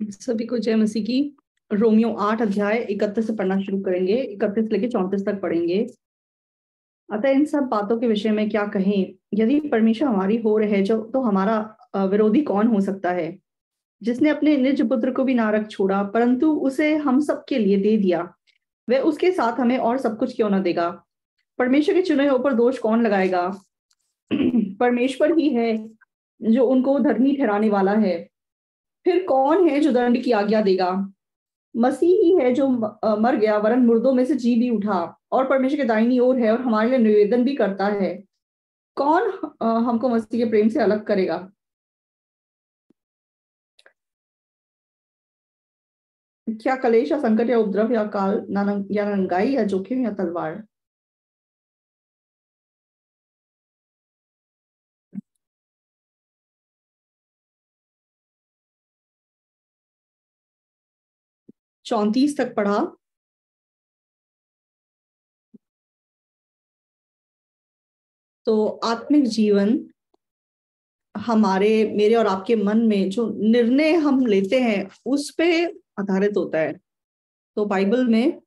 सभी को जय मसीह की। रोमियो 8 अध्याय 31 से पढ़ना शुरू करेंगे। 31 से लेकर 34 तक पढ़ेंगे। अतः इन सब बातों के विषय में क्या कहें? यदि परमेश्वर हमारी हो रहे जो तो हमारा विरोधी कौन हो सकता है? जिसने अपने निज पुत्र को भी ना रख छोड़ा परंतु उसे हम सब के लिए दे दिया, वह उसके साथ हमें और सब कुछ क्यों न देगा? परमेश्वर के चुने हुए पर दोष कौन लगाएगा? परमेश्वर ही है जो उनको धर्मी ठहराने वाला है। फिर कौन है जो दंड की आज्ञा देगा? मसीह ही है जो मर गया वरन मुर्दों में से जी भी उठा और परमेश्वर के दाहिनी ओर है और हमारे लिए निवेदन भी करता है। कौन हमको मसीह के प्रेम से अलग करेगा? क्या कलेश या संकट या उपद्रव या काल या नंगाई या जोखिम या तलवार? चौंतीस तक पढ़ा। तो आत्मिक जीवन हमारे मेरे और आपके मन में जो निर्णय हम लेते हैं उस पे आधारित होता है। तो बाइबल में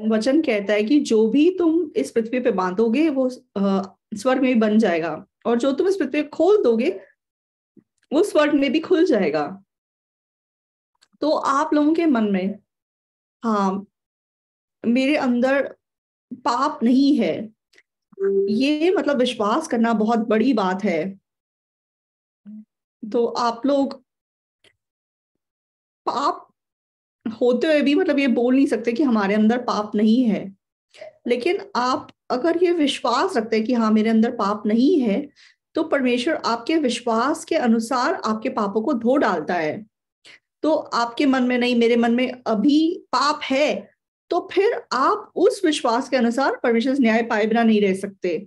वचन कहता है कि जो भी तुम इस पृथ्वी पे बांधोगे वो स्वर्ग में भी बन जाएगा, और जो तुम इस पृथ्वी पे खोल दोगे वो स्वर्ग में भी खुल जाएगा। तो आप लोगों के मन में, हाँ, मेरे अंदर पाप नहीं है, ये मतलब विश्वास करना बहुत बड़ी बात है। तो आप लोग पाप होते हुए भी मतलब ये बोल नहीं सकते कि हमारे अंदर पाप नहीं है। लेकिन आप अगर ये विश्वास रखते हैं कि हाँ मेरे अंदर पाप नहीं है, तो परमेश्वर आपके विश्वास के अनुसार आपके पापों को धो डालता है। तो आपके मन में नहीं, मेरे मन में अभी पाप है, तो फिर आप उस विश्वास के अनुसार परमेश्वर से न्याय पाए बिना नहीं रह सकते।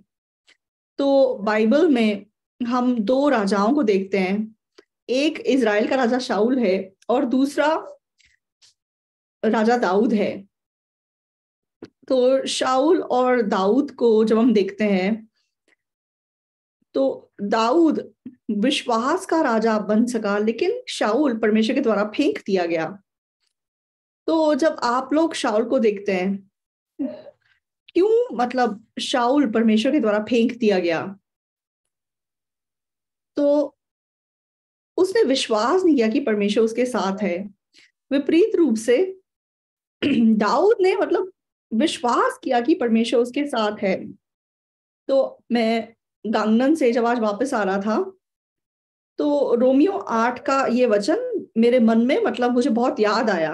तो बाइबल में हम दो राजाओं को देखते हैं, एक इजराइल का राजा शाऊल है और दूसरा राजा दाऊद है। तो शाऊल और दाऊद को जब हम देखते हैं तो दाऊद विश्वास का राजा बन सका, लेकिन शाऊल परमेश्वर के द्वारा फेंक दिया गया। तो जब आप लोग शाऊल को देखते हैं, क्यों मतलब शाऊल परमेश्वर के द्वारा फेंक दिया गया? तो उसने विश्वास नहीं किया कि परमेश्वर उसके साथ है। विपरीत रूप से दाऊद ने मतलब विश्वास किया कि परमेश्वर उसके साथ है। तो मैं गांगन से जब आज वापस आ रहा था तो रोमियो 8 का ये वचन मेरे मन में मतलब मुझे बहुत याद आया।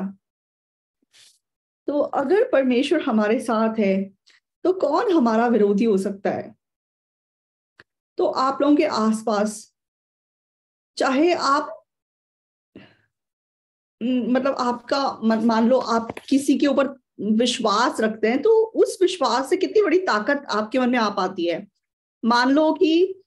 तो अगर परमेश्वर हमारे साथ है तो कौन हमारा विरोधी हो सकता है? तो आप लोगों के आसपास, चाहे आप मतलब आपका मान लो आप किसी के ऊपर विश्वास रखते हैं, तो उस विश्वास से कितनी बड़ी ताकत आपके मन में आ पाती है। मान लो कि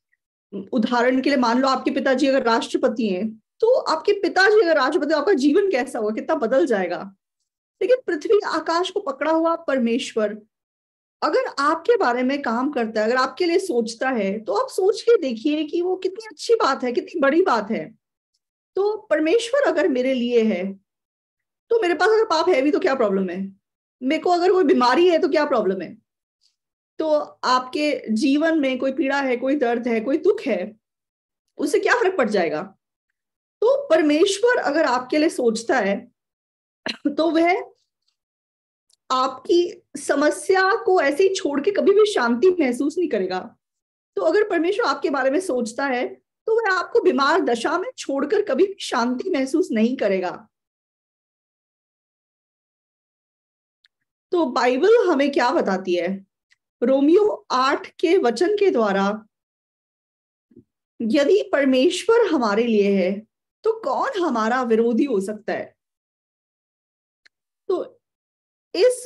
उदाहरण के लिए मान लो आपके पिताजी अगर राष्ट्रपति हैं, तो आपके पिताजी अगर राष्ट्रपति, आपका जीवन कैसा होगा, कितना बदल जाएगा। लेकिन पृथ्वी आकाश को पकड़ा हुआ परमेश्वर अगर आपके बारे में काम करता है, अगर आपके लिए सोचता है, तो आप सोच के देखिए कि वो कितनी अच्छी बात है, कितनी बड़ी बात है। तो परमेश्वर अगर मेरे लिए है, तो मेरे पास अगर पाप है भी तो क्या प्रॉब्लम है? मेरे को अगर कोई बीमारी है तो क्या प्रॉब्लम है? तो आपके जीवन में कोई पीड़ा है, कोई दर्द है, कोई दुख है, उससे क्या फर्क पड़ जाएगा? तो परमेश्वर अगर आपके लिए सोचता है तो वह आपकी समस्या को ऐसे ही छोड़ के कभी भी शांति महसूस नहीं करेगा। तो अगर परमेश्वर आपके बारे में सोचता है तो वह आपको बीमार दशा में छोड़कर कभी भी शांति महसूस नहीं करेगा। तो बाइबल हमें क्या बताती है? रोमियो 8 के वचन के द्वारा, यदि परमेश्वर हमारे लिए है तो कौन हमारा विरोधी हो सकता है? तो इस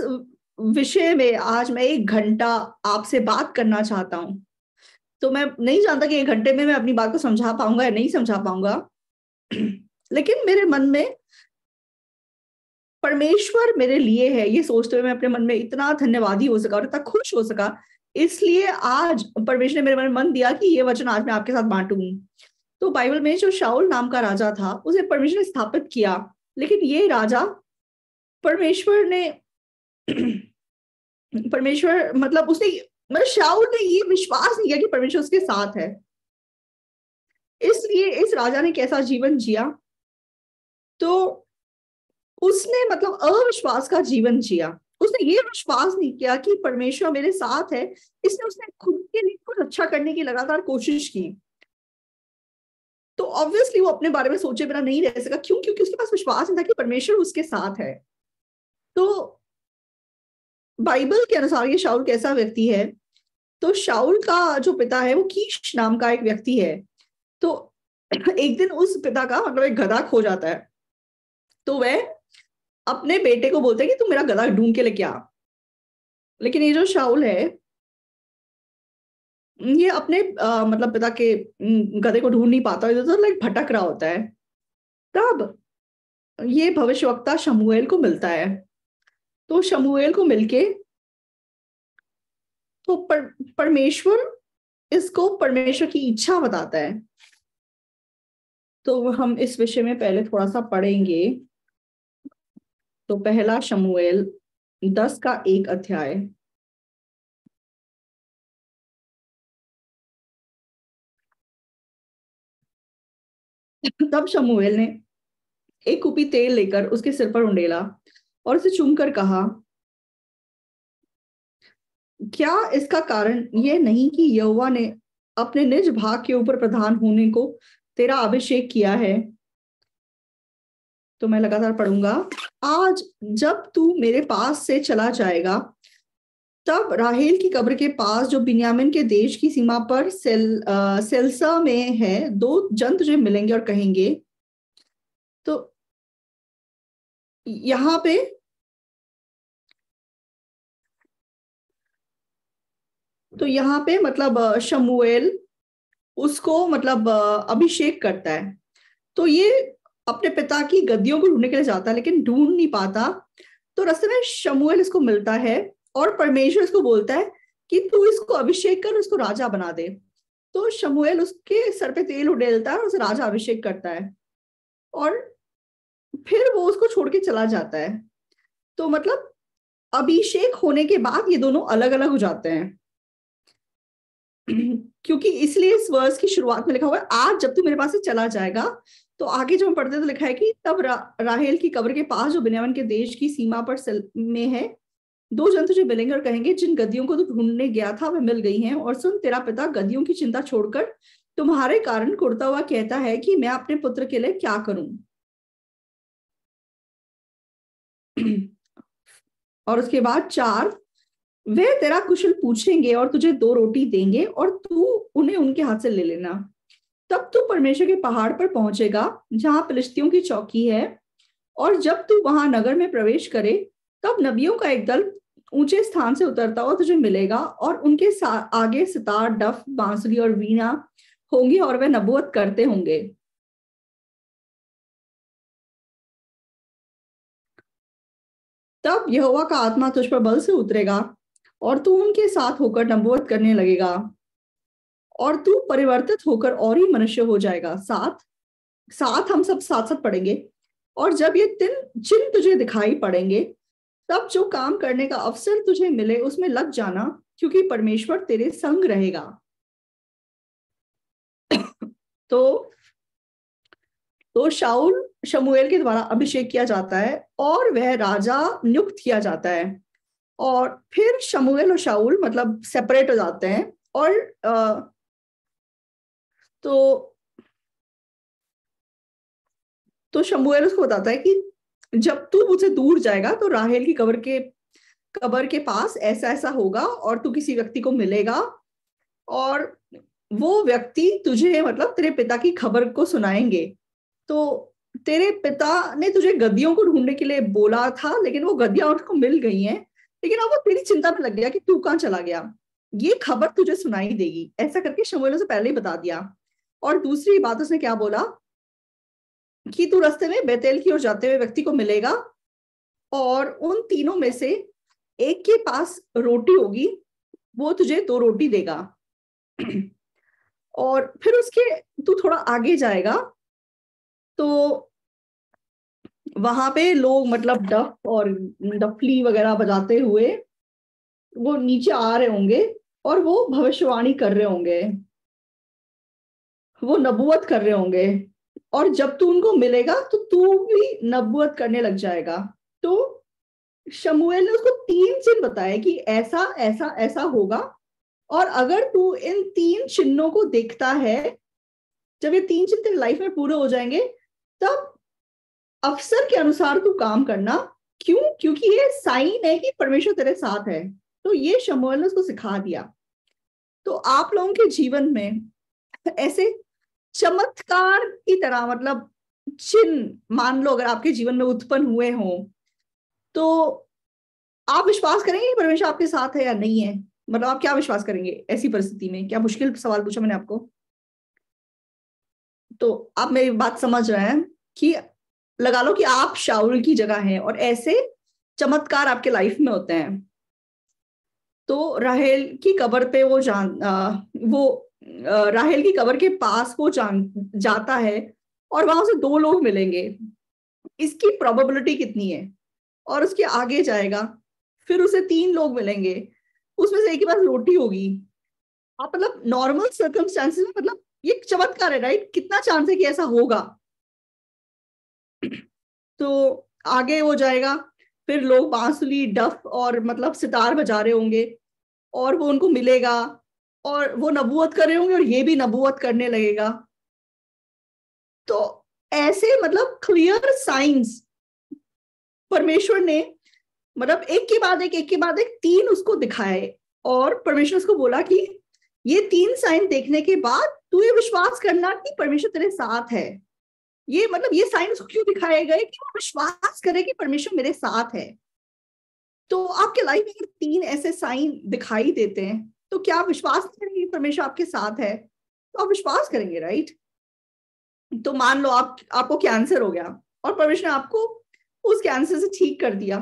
विषय में आज मैं 1 घंटा आपसे बात करना चाहता हूं। तो मैं नहीं जानता कि 1 घंटे में मैं अपनी बात को समझा पाऊंगा या नहीं समझा पाऊंगा, लेकिन मेरे मन में परमेश्वर मेरे लिए है ये सोचते हुए मैं अपने मन में इतना धन्यवादी हो सका और इतना खुश हो सका, इसलिए आज परमेश्वर ने मेरे मन में मन दिया कि ये वचन आज मैं आपके साथ बांटूंगी। तो बाइबल में जो शाऊल नाम का राजा था उसे परमेश्वर ने स्थापित किया, लेकिन ये राजा परमेश्वर ने परमेश्वर मतलब उसने मतलब शाऊल ने ये विश्वास नहीं किया कि परमेश्वर उसके साथ है, इसलिए इस राजा ने कैसा जीवन जिया, तो उसने मतलब अविश्वास का जीवन जिया। उसने ये विश्वास नहीं किया कि परमेश्वर मेरे साथ है, इसलिए उसने खुद के लिए कुछ अच्छा करने की लगातार कोशिश की। तो ऑब्वियसली वो अपने बारे में सोचे बिना नहीं रह सका। क्यों? क्योंकि उसके पास विश्वास नहीं था कि परमेश्वर उसके साथ है। तो बाइबल के अनुसार ये शाऊल कैसा व्यक्ति है? तो शाऊल का जो पिता है वो कीश नाम का एक व्यक्ति है। तो एक दिन उस पिता का मतलब एक गधा खो जाता है, तो वह अपने बेटे को बोलते हैं कि तू मेरा गधा ढूंढ के लेके आ। लेकिन ये जो शाऊल है ये अपने मतलब पिता के गधे को ढूंढ नहीं पाता, इधर उधर लाइक भटक रहा होता है। तब ये भविष्यवक्ता शमूएल को मिलता है। तो शमूएल को मिलके तो परमेश्वर इसको परमेश्वर की इच्छा बताता है। तो हम इस विषय में पहले थोड़ा सा पढ़ेंगे। तो पहला शमूएल 10 का 1 अध्याय। तब शमूएल ने एक कुपी तेल लेकर उसके सिर पर उंडेला और उसे चूमकर कहा, क्या इसका कारण यह नहीं कि यहोवा ने अपने निज भाग के ऊपर प्रधान होने को तेरा अभिषेक किया है? तो मैं लगातार पढ़ूंगा। आज जब तू मेरे पास से चला जाएगा, तब राहेल की कब्र के पास जो बिन्यामीन के देश की सीमा पर सेल्सा में है, 2 जन तुझे मिलेंगे और कहेंगे। तो यहाँ पे मतलब शमूएल उसको मतलब अभिषेक करता है। तो ये अपने पिता की गद्दियों को ढूंढने के लिए जाता है, लेकिन ढूंढ नहीं पाता। तो रास्ते में शमूएल इसको मिलता है और परमेश्वर इसको बोलता है कि तू इसको अभिषेक कर, उसको राजा बना दे। तो शमूएल उसके सर पे तेल उड़ेलता है और उसे राजा अभिषेक करता है, और फिर वो उसको छोड़ के चला जाता है। तो मतलब अभिषेक होने के बाद ये दोनों अलग अलग हो जाते हैं। क्योंकि इसलिए इस वर्स की शुरुआत में लिखा हुआ है, आज जब तू मेरे पास से चला जाएगा। तो आगे जब हम पढ़ते तो लिखा है कि तब राहेल की कब्र के पास जो बिन्यामीन के देश की सीमा पर में है, 2 जन तुझे मिलेंगे और कहेंगे, जिन गद्दियों को तू ढूंढने गया था वे मिल गई हैं, और सुन, तेरा पिता गद्दियों की चिंता छोड़कर तुम्हारे कारण कुढ़ता हुआ कहता है कि मैं अपने पुत्र के लिए क्या करूं। और उसके बाद 4, वे तेरा कुशल पूछेंगे और तुझे 2 रोटी देंगे और तू उन्हें उनके हाथ से ले लेना। तब तू परमेश्वर के पहाड़ पर पहुंचेगा जहां फिलिस्तियों की चौकी है, और जब तू वहां नगर में प्रवेश करे, तब नबियों का एक दल ऊंचे स्थान से उतरता हुआ तुझे मिलेगा, और उनके आगे सितार, डफ, बांसुरी और वीणा होंगी, और वे नबूवत करते होंगे। तब यहोवा का आत्मा तुझ पर बल से उतरेगा और तू उनके साथ होकर नबूवत करने लगेगा, और तू परिवर्तित होकर और ही मनुष्य हो जाएगा। 7 हम सब साथ साथ पढ़ेंगे। और जब ये 3 चिन्ह तुझे दिखाई पड़ेंगे, तब जो काम करने का अवसर तुझे मिले उसमें लग जाना, क्योंकि परमेश्वर तेरे संग रहेगा। तो शाऊल शमूएल के द्वारा अभिषेक किया जाता है और वह राजा नियुक्त किया जाता है, और फिर शमूएल और शाऊल मतलब सेपरेट हो जाते हैं। और तो शमूएल उसको बताता है कि जब तू मुझसे दूर जाएगा तो राहेल की कब्र के पास ऐसा ऐसा होगा, और तू किसी व्यक्ति को मिलेगा, और वो व्यक्ति तुझे मतलब तेरे पिता की खबर को सुनाएंगे। तो तेरे पिता ने तुझे गद्दियों को ढूंढने के लिए बोला था, लेकिन वो गद्दियां उसको मिल गई हैं, लेकिन अब वो तेरी चिंता में लग गया कि तू कहाँ चला गया, ये खबर तुझे सुनाई देगी। ऐसा करके शमूएल उसे पहले ही बता दिया। और दूसरी बात उसने क्या बोला कि तू रास्ते में बेतेल की ओर जाते हुए व्यक्ति को मिलेगा, और उन तीनों में से एक के पास रोटी होगी, वो तुझे 2 रोटी देगा। और फिर उसके तू थोड़ा आगे जाएगा तो वहां पे लोग मतलब डफ और डफली वगैरह बजाते हुए वो नीचे आ रहे होंगे और वो भविष्यवाणी कर रहे होंगे, वो नबूवत कर रहे होंगे। और जब तू उनको मिलेगा तो तू भी नबूवत करने लग जाएगा। तो शमूएल ने उसको 3 चिन्ह बताए कि ऐसा ऐसा ऐसा होगा, और अगर तू इन 3 चिन्हों को देखता है, जब ये 3 चिन्ह तेरी लाइफ में पूरे हो जाएंगे, तब अवसर के अनुसार तू काम करना। क्यों? क्योंकि ये साइन है कि परमेश्वर तेरे साथ है। तो ये शमूएल ने उसको सिखा दिया। तो आप लोगों के जीवन में ऐसे चमत्कार की तरह मतलब चिन्ह मान लो अगर आपके जीवन में उत्पन्न हुए हों, तो आप विश्वास करेंगे कि परमेश्वर आपके साथ है या नहीं है? मतलब आप क्या विश्वास करेंगे ऐसी परिस्थिति में? क्या मुश्किल सवाल पूछा मैंने आपको? तो आप मेरी बात समझ रहे हैं कि लगा लो कि आप शाऊल की जगह हैं और ऐसे चमत्कार आपके लाइफ में होते हैं। तो राहेल की कब्र पे राहेल की कब्र के पास वो जाता है और वहां से 2 लोग मिलेंगे। इसकी प्रोबेबिलिटी कितनी है? और उसके आगे जाएगा, फिर उसे 3 लोग मिलेंगे, उसमें से एक के पास रोटी होगी। आप मतलब नॉर्मल सर्कमस्टांसेस में मतलब ये चमत्कार है, राइट? कितना चांस है कि ऐसा होगा? तो आगे वो जाएगा, फिर लोग बांसुरी डफ और मतलब सितार बजा रहे होंगे और वो उनको मिलेगा और वो नबूवत कर रहे होंगे और ये भी नबूवत करने लगेगा। तो ऐसे मतलब क्लियर साइंस परमेश्वर ने मतलब एक के बाद एक 3 उसको दिखाए, और परमेश्वर उसको बोला कि ये 3 साइन देखने के बाद तू ये विश्वास करना कि परमेश्वर तेरे साथ है। ये मतलब ये साइन उसको क्यों दिखाए गए? कि वो विश्वास करे कि परमेश्वर मेरे साथ है। तो आपके लाइफ में अगर 3 ऐसे साइन दिखाई देते हैं, तो क्या आप विश्वास नहीं करेंगे कि परमेश्वर आपके साथ है? तो आप विश्वास करेंगे, राइट? तो मान लो आपको कैंसर हो गया और परमेश्वर ने आपको उस कैंसर से ठीक कर दिया,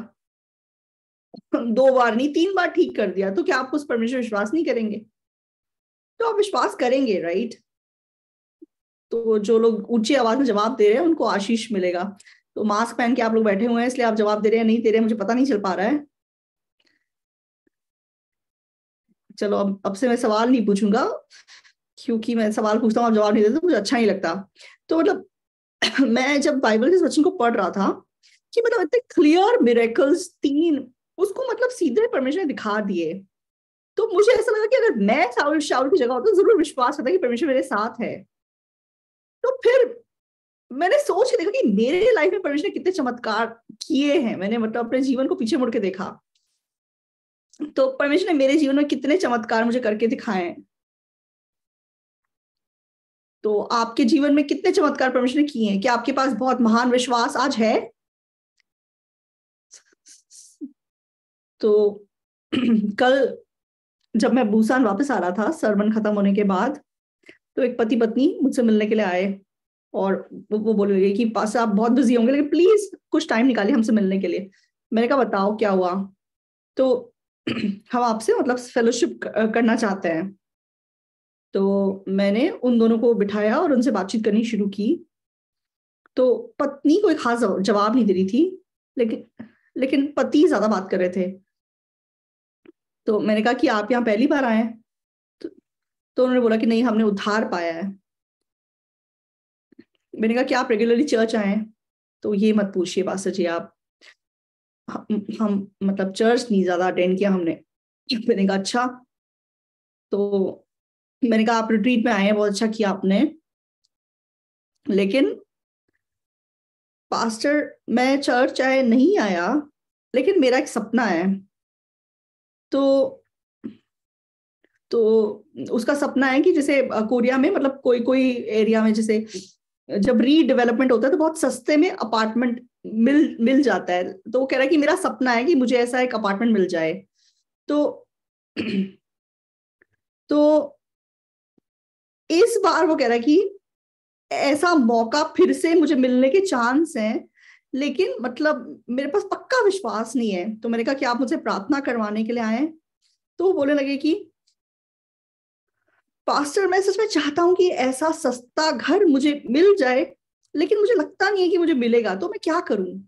2 बार नहीं 3 बार ठीक कर दिया, तो क्या आप उस परमेश्वर विश्वास नहीं करेंगे? तो आप विश्वास करेंगे, राइट? तो जो लोग ऊंची आवाज में जवाब दे रहे हैं उनको आशीष मिलेगा। तो मास्क पहन के आप लोग बैठे हुए हैं, इसलिए आप जवाब दे रहे हैं नहीं दे रहे हैं मुझे पता नहीं चल पा रहा है। चलो अब से मैं सवाल नहीं पूछूंगा, क्योंकि मैं सवाल पूछता हूँ आप जवाब नहीं देते तो मुझे अच्छा नहीं लगता। तो मतलब मैं जब बाइबल के वचन को पढ़ रहा था कि मतलब इतने क्लियर मिरेकल्स 3 उसको मतलब सीधे परमेश्वर ने दिखा दिए, तो मुझे ऐसा लगा कि अगर मैं शाऊल की जगह होता तो जरूर विश्वास करता कि परमेश्वर मेरे साथ है। तो फिर मैंने सोच के देखा कि मेरे लाइफ में परमेश्वर ने कितने चमत्कार किए हैं। मैंने मतलब अपने जीवन को पीछे मुड़ के देखा, तो परमेश्वर ने मेरे जीवन में कितने चमत्कार मुझे करके दिखाए हैं। तो आपके जीवन में कितने चमत्कार परमेश्वर ने किए हैं? क्या आपके पास बहुत महान विश्वास आज है? तो कल जब मैं बुसान वापस आ रहा था सरमन खत्म होने के बाद, तो एक पति पत्नी मुझसे मिलने के लिए आए और वो बोलने लगे कि पास आप बहुत बिजी होंगे लेकिन प्लीज कुछ टाइम निकालिए हमसे मिलने के लिए। मैंने कहा बताओ क्या हुआ? तो हम आपसे मतलब फेलोशिप करना चाहते हैं। तो मैंने उन दोनों को बिठाया और उनसे बातचीत करनी शुरू की। तो पत्नी कोई खास जवाब नहीं दे रही थी, लेकिन पति ज्यादा बात कर रहे थे। तो मैंने कहा कि आप यहाँ पहली बार आए हैं? तो उन्होंने बोला कि नहीं हमने उद्धार पाया है। मैंने कहा कि आप रेगुलरली चर्च आए हैं? तो ये मत पूछिए पास्टर जी आप, हम मतलब चर्च नहीं ज्यादा अटेंड किया हमने। मैंने कहा अच्छा। तो मैंने कहा आप रिट्रीट में आए हैं, बहुत अच्छा किया आपने, लेकिन पास्टर मैं चर्च चाहे नहीं आया लेकिन मेरा एक सपना है। तो उसका सपना है कि जैसे कोरिया में मतलब कोई कोई एरिया में जैसे जब रीडेवलपमेंट होता है तो बहुत सस्ते में अपार्टमेंट मिल जाता है। तो वो कह रहा है कि मेरा सपना है कि मुझे ऐसा एक अपार्टमेंट मिल जाए। तो तो इस बार वो कह रहा है कि ऐसा मौका फिर से मुझे मिलने के चांस हैं, लेकिन मतलब मेरे पास पक्का विश्वास नहीं है। तो मैंने कहा कि आप मुझसे प्रार्थना करवाने के लिए आए हैं? तो वो बोलने लगे कि पास्टर मैं सच में चाहता हूं कि ऐसा सस्ता घर मुझे मिल जाए, लेकिन मुझे लगता नहीं है कि मुझे मिलेगा, तो मैं क्या करूं?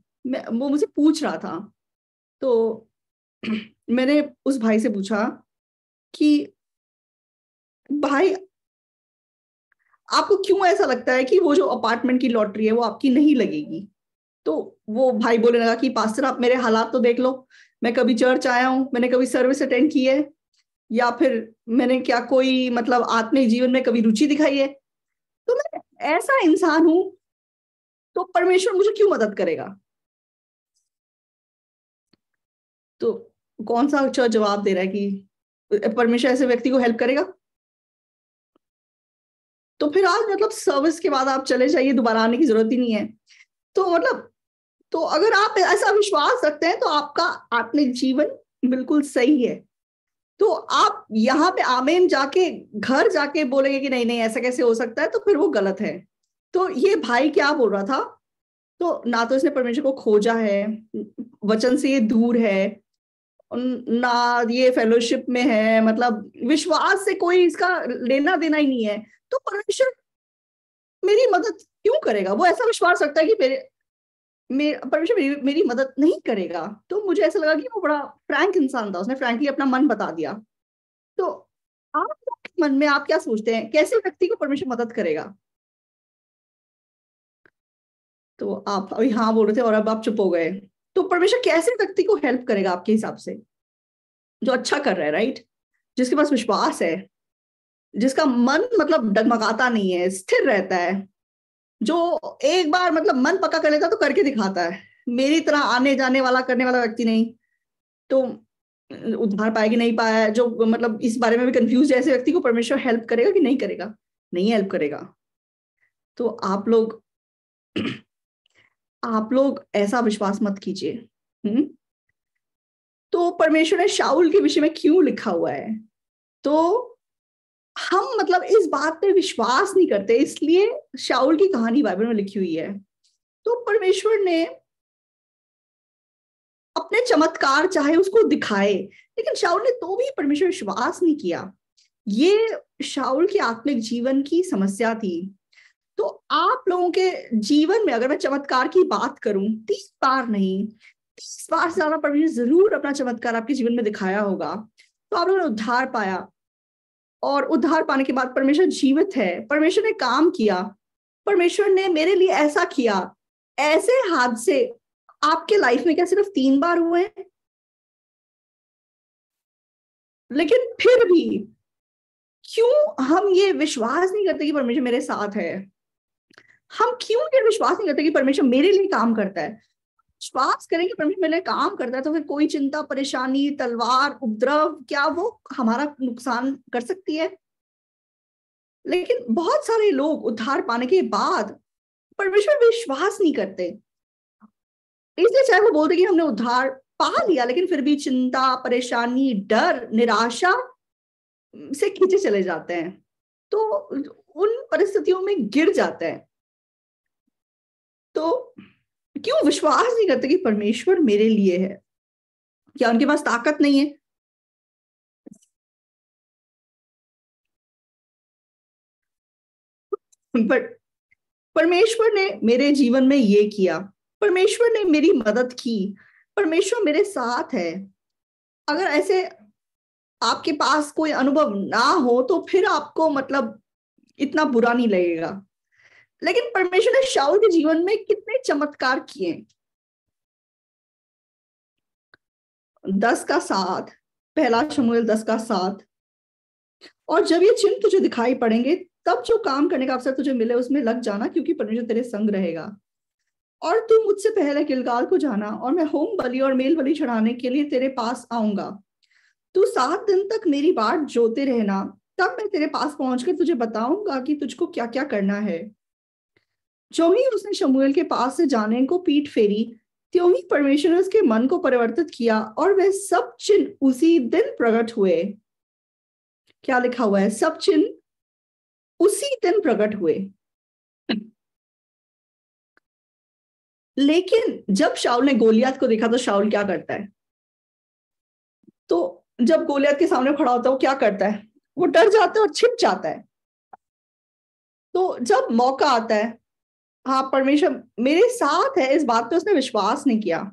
वो मुझे पूछ रहा था। तो मैंने उस भाई से पूछा कि भाई, आपको क्यों ऐसा लगता है कि वो जो अपार्टमेंट की लॉटरी है वो आपकी नहीं लगेगी? तो वो भाई बोलने लगा कि पास्टर आप मेरे हालात तो देख लो, मैं कभी चर्च आया हूं, मैंने कभी सर्विस अटेंड की है, या फिर मैंने क्या कोई मतलब आत्मिक जीवन में कभी रुचि दिखाई है? तो मैं ऐसा इंसान हूं, तो परमेश्वर मुझे क्यों मदद करेगा? तो कौन सा अच्छा जवाब दे रहा है कि परमेश्वर ऐसे व्यक्ति को हेल्प करेगा? तो फिर आज मतलब सर्विस के बाद आप चले जाइए, दोबारा आने की जरूरत ही नहीं है। तो मतलब, तो अगर आप ऐसा विश्वास रखते हैं तो आपका आत्मिक जीवन बिल्कुल सही है। तो आप यहाँ पे आमीन जाके घर जाके बोलेंगे कि नहीं नहीं ऐसा कैसे हो सकता है, तो फिर वो गलत है। तो ये भाई क्या बोल रहा था, तो ना तो इसने परमेश्वर को खोजा है, वचन से ये दूर है, ना ये फेलोशिप में है, मतलब विश्वास से कोई इसका लेना देना ही नहीं है, तो परमेश्वर मेरी मदद क्यों करेगा? वो ऐसा विश्वास रखता है कि परमेश्वर मेरी मदद नहीं करेगा। तो मुझे ऐसा लगा कि वो बड़ा फ्रैंक इंसान था, उसने फ्रैंकली अपना मन बता दिया। तो आप लोग के मन में आप क्या सोचते हैं, कैसे व्यक्ति को परमेश्वर मदद करेगा? तो आप अभी हाँ बोल रहे थे और अब आप चुप हो गए। तो परमेश्वर कैसे व्यक्ति को हेल्प करेगा आपके हिसाब से? जो अच्छा कर रहा है, राइट, जिसके पास विश्वास है, जिसका मन मतलब डगमगाता नहीं है, स्थिर रहता है, जो एक बार मतलब मन पक्का कर लेता तो करके दिखाता है, मेरी तरह आने जाने वाला करने वाला व्यक्ति नहीं। तो उद्धार पाया कि नहीं पाया, जो मतलब इस बारे में भी कंफ्यूज है, ऐसे व्यक्ति को परमेश्वर हेल्प करेगा कि नहीं करेगा? नहीं हेल्प करेगा। तो आप लोग ऐसा विश्वास मत कीजिए। तो परमेश्वर ने शाऊल के विषय में क्यों लिखा हुआ है? तो हम मतलब इस बात पे विश्वास नहीं करते, इसलिए शाऊल की कहानी बाइबल में लिखी हुई है। तो परमेश्वर ने अपने चमत्कार चाहे उसको दिखाए, लेकिन शाऊल ने तो भी परमेश्वर विश्वास नहीं किया। ये शाऊल के आत्मिक जीवन की समस्या थी। तो आप लोगों के जीवन में अगर मैं चमत्कार की बात करूं, 30 बार नहीं, 30 बार से ज्यादा परमेश्वर जरूर अपना चमत्कार आपके जीवन में दिखाया होगा। तो आप लोगों ने उद्धार पाया, और उद्धार पाने के बाद परमेश्वर जीवित है, परमेश्वर ने काम किया, परमेश्वर ने मेरे लिए ऐसा किया। ऐसे हादसे आपके लाइफ में क्या सिर्फ 3 बार हुए हैं? लेकिन फिर भी क्यों हम ये विश्वास नहीं करते कि परमेश्वर मेरे साथ है? हम क्यों ये विश्वास नहीं करते कि परमेश्वर मेरे लिए काम करता है? विश्वास करें कि परमेश्वर मेरे लिए काम करता है, तो फिर कोई चिंता, परेशानी, तलवार, उपद्रव, क्या वो हमारा नुकसान कर सकती है? लेकिन बहुत सारे लोग उद्धार पाने के बाद परमेश्वर विश्वास नहीं करते, इसलिए चाहे वो बोलते कि हमने उद्धार पा लिया, लेकिन फिर भी चिंता, परेशानी, डर, निराशा से खींचे चले जाते हैं, तो उन परिस्थितियों में गिर जाते हैं। तो क्यों विश्वास नहीं करते कि परमेश्वर मेरे लिए है? क्या उनके पास ताकत नहीं है? बट परमेश्वर ने मेरे जीवन में ये किया, परमेश्वर ने मेरी मदद की, परमेश्वर मेरे साथ है। अगर ऐसे आपके पास कोई अनुभव ना हो तो फिर आपको मतलब इतना बुरा नहीं लगेगा। लेकिन परमेश्वर ने शाऊल के जीवन में कितने चमत्कार किए। 10 का 7, पहला शमूएल 10 का 7। और जब ये चिन्ह तुझे दिखाई पड़ेंगे, तब जो काम करने का अवसर तुझे मिले उसमें लग जाना, क्योंकि परमेश्वर तेरे संग रहेगा। और तू मुझसे पहले गिलगाल को जाना, और मैं होम बलि और मेल बलि चढ़ाने के लिए तेरे पास आऊंगा। तू 7 दिन तक मेरी बाट जोते रहना, तब मैं तेरे पास पहुंचकर तुझे बताऊंगा कि तुझको क्या क्या करना है। जो ही उसने शमूएल के पास से जाने को पीठ फेरी, त्यों ही परमेश्वर ने उसके मन को परिवर्तित किया, और वह सब चिन्ह उसी दिन प्रकट हुए। क्या लिखा हुआ है? सब चिन्ह उसी दिन प्रकट हुए। लेकिन जब शाऊल ने गोलियत को देखा, तो शाऊल क्या करता है? तो जब गोलियत के सामने खड़ा होता है, वो क्या करता है? वो डर जाता है और छिप जाता है। तो जब मौका आता है, हाँ परमेश्वर मेरे साथ है, इस बात पे उसने विश्वास नहीं किया।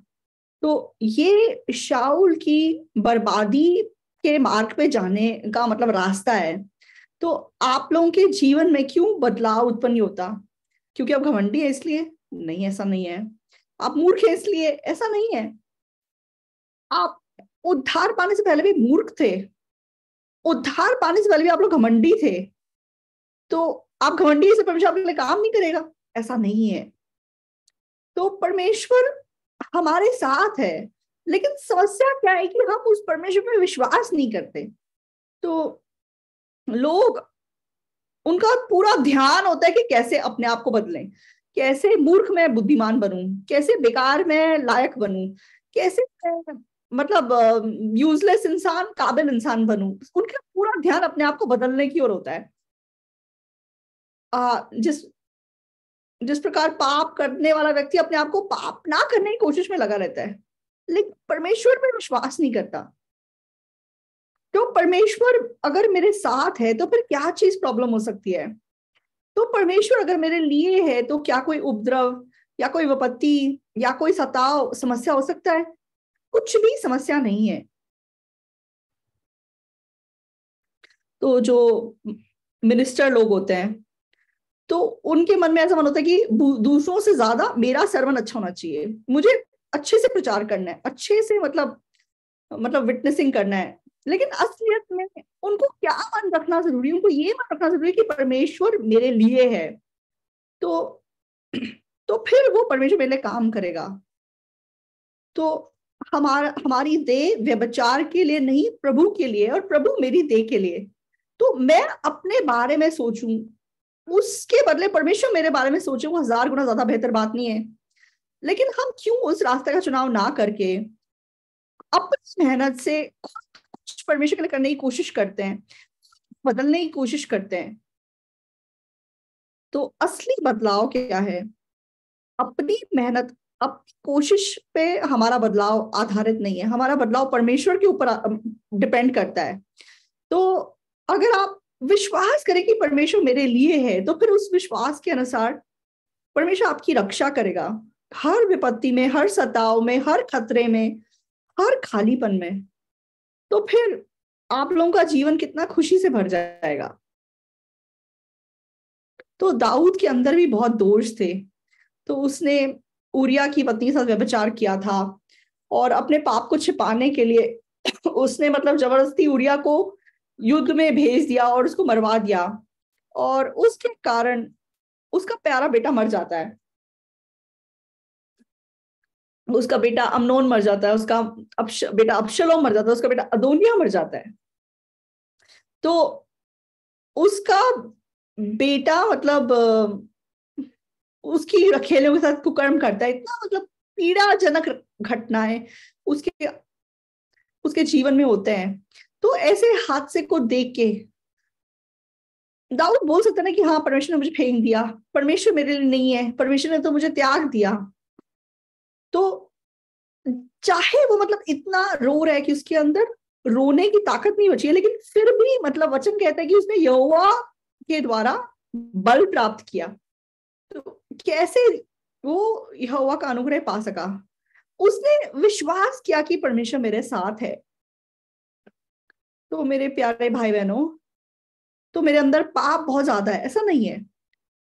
तो ये शाऊल की बर्बादी के मार्ग पे जाने का मतलब रास्ता है। तो आप लोगों के जीवन में क्यों बदलाव उत्पन्न नहीं होता? क्योंकि आप घमंडी है इसलिए? नहीं, ऐसा नहीं है। आप मूर्ख है इसलिए? ऐसा नहीं है। आप उद्धार पाने से पहले भी मूर्ख थे, उद्धार पाने से पहले भी आप लोग घमंडी थे। तो आप घमंडी से परमेश्वर आपके लिए काम नहीं करेगा? ऐसा नहीं है। तो परमेश्वर हमारे साथ है, लेकिन समस्या क्या है कि हम उस परमेश्वर पे विश्वास नहीं करते। तो लोग, उनका पूरा ध्यान होता है कि कैसे अपने आप को बदलें, कैसे मूर्ख मैं बुद्धिमान बनूं, कैसे बेकार मैं लायक बनूं, कैसे मैं मतलब यूजलेस इंसान काबिल इंसान बनूं। उनका पूरा ध्यान अपने आप को बदलने की ओर होता है। जिस जिस प्रकार पाप करने वाला व्यक्ति अपने आप को पाप ना करने की कोशिश में लगा रहता है, लेकिन परमेश्वर में विश्वास नहीं करता। तो परमेश्वर अगर मेरे साथ है तो फिर क्या चीज प्रॉब्लम हो सकती है? तो परमेश्वर अगर मेरे लिए है तो क्या कोई उपद्रव या कोई विपत्ति या कोई सताव समस्या हो सकता है? कुछ भी समस्या नहीं है। तो जो मिनिस्टर लोग होते हैं, तो उनके मन में ऐसा मन होता है कि दूसरों से ज्यादा मेरा सर्मन अच्छा होना चाहिए, मुझे अच्छे से प्रचार करना है, अच्छे से मतलब विटनेसिंग करना है। लेकिन असलियत में उनको क्या मन रखना जरूरी है? उनको ये मन रखना जरूरी है कि परमेश्वर मेरे लिए है। तो तो फिर वो परमेश्वर मेरे लिए काम करेगा। तो हमारी देह व्यभिचार के लिए नहीं, प्रभु के लिए, और प्रभु मेरी देह के लिए। तो मैं अपने बारे में सोचूं उसके बदले परमेश्वर मेरे बारे में सोचे, वो 1000 गुना ज्यादा बेहतर बात नहीं है? लेकिन हम क्यों उस रास्ते का चुनाव ना करके अपनी मेहनत से कुछ परमेश्वर के लिए करने की कोशिश करते हैं, बदलने की कोशिश करते हैं? तो असली बदलाव क्या है? अपनी मेहनत, अपनी कोशिश पे हमारा बदलाव आधारित नहीं है, हमारा बदलाव परमेश्वर के ऊपर डिपेंड करता है। तो अगर आप विश्वास करें कि परमेश्वर मेरे लिए है, तो फिर उस विश्वास के अनुसार परमेश्वर आपकी रक्षा करेगा, हर विपत्ति में, हर सताव में, हर खतरे में, हर खालीपन में। तो फिर आप लोगों का जीवन कितना खुशी से भर जाएगा। तो दाऊद के अंदर भी बहुत दोष थे। तो उसने उरिया की पत्नी के साथ व्यभिचार किया था, और अपने पाप को छिपाने के लिए उसने मतलब जबरदस्ती उरिया को युद्ध में भेज दिया और उसको मरवा दिया, और उसके कारण उसका प्यारा बेटा मर जाता है। उसका बेटा अम्नोन मर जाता है, उसका बेटा अबशलोम मर जाता है, उसका बेटा अदोनिया मर जाता है। तो उसका बेटा मतलब उसकी रखेलों के साथ कुकर्म करता है। इतना मतलब पीड़ाजनक घटनाएं उसके उसके जीवन में होते हैं। तो ऐसे हादसे को देख के दाऊद बोल सकता है ना कि हाँ परमेश्वर ने मुझे फेंक दिया, परमेश्वर मेरे लिए नहीं है, परमेश्वर ने तो मुझे त्याग दिया। तो चाहे वो मतलब इतना रो रहा है कि उसके अंदर रोने की ताकत नहीं बची है, लेकिन फिर भी मतलब वचन कहता है कि उसने यहोवा के द्वारा बल प्राप्त किया। तो कैसे वो यहोवा का अनुग्रह पा सका? उसने विश्वास किया कि परमेश्वर मेरे साथ है। तो मेरे प्यारे भाई बहनों, तो मेरे अंदर पाप बहुत ज्यादा है ऐसा नहीं है।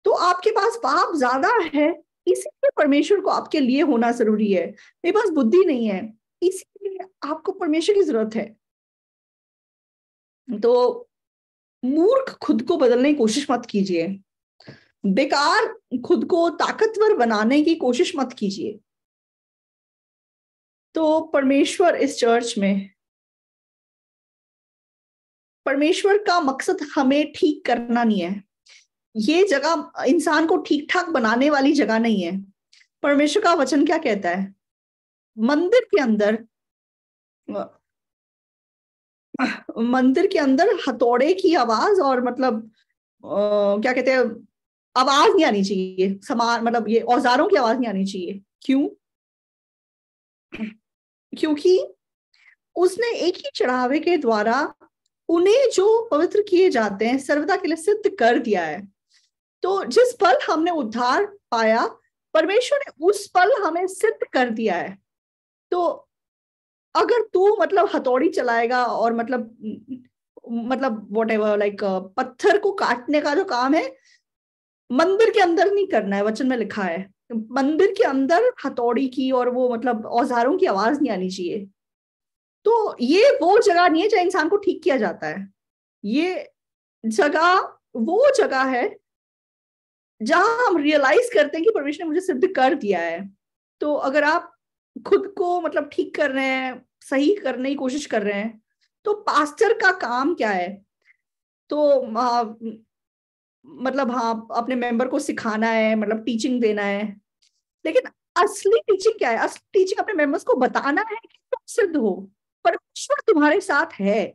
तो आपके पास पाप ज्यादा है, इसीलिए परमेश्वर को आपके लिए होना जरूरी है। मेरे पास बुद्धि नहीं है, इसीलिए आपको परमेश्वर की जरूरत है। तो मूर्ख खुद को बदलने की कोशिश मत कीजिए, बेकार खुद को ताकतवर बनाने की कोशिश मत कीजिए। तो परमेश्वर इस चर्च में, परमेश्वर का मकसद हमें ठीक करना नहीं है। ये जगह इंसान को ठीक ठाक बनाने वाली जगह नहीं है। परमेश्वर का वचन क्या कहता है? मंदिर के अंदर हथौड़े की आवाज और मतलब क्या कहते हैं, आवाज नहीं आनी चाहिए, सामान मतलब ये औजारों की आवाज नहीं आनी चाहिए। क्यों? क्योंकि उसने एक ही चढ़ावे के द्वारा उन्हें जो पवित्र किए जाते हैं सर्वदा के लिए सिद्ध कर दिया है। तो जिस पल हमने उद्धार पाया, परमेश्वर ने उस पल हमें सिद्ध कर दिया है। तो अगर तू मतलब हथौड़ी चलाएगा और मतलब वॉट एवर लाइक पत्थर को काटने का जो काम है मंदिर के अंदर नहीं करना है। वचन में लिखा है मंदिर के अंदर हथौड़ी की और वो मतलब औजारों की आवाज नहीं आनी चाहिए। तो ये वो जगह नहीं है जहाँ इंसान को ठीक किया जाता है। ये जगह वो जगह है जहां हम रियलाइज करते हैं कि परमेश्वर ने मुझे सिद्ध कर दिया है। तो अगर आप खुद को मतलब ठीक कर रहे हैं, सही करने की कोशिश कर रहे हैं, तो पास्टर का काम क्या है? तो मतलब हाँ, अपने मेंबर को सिखाना है, मतलब टीचिंग देना है। लेकिन असली टीचिंग क्या है? असली टीचिंग अपने मेंबर्स को बताना है कि तुम सिद्ध हो, परमेश्वर तुम्हारे साथ है।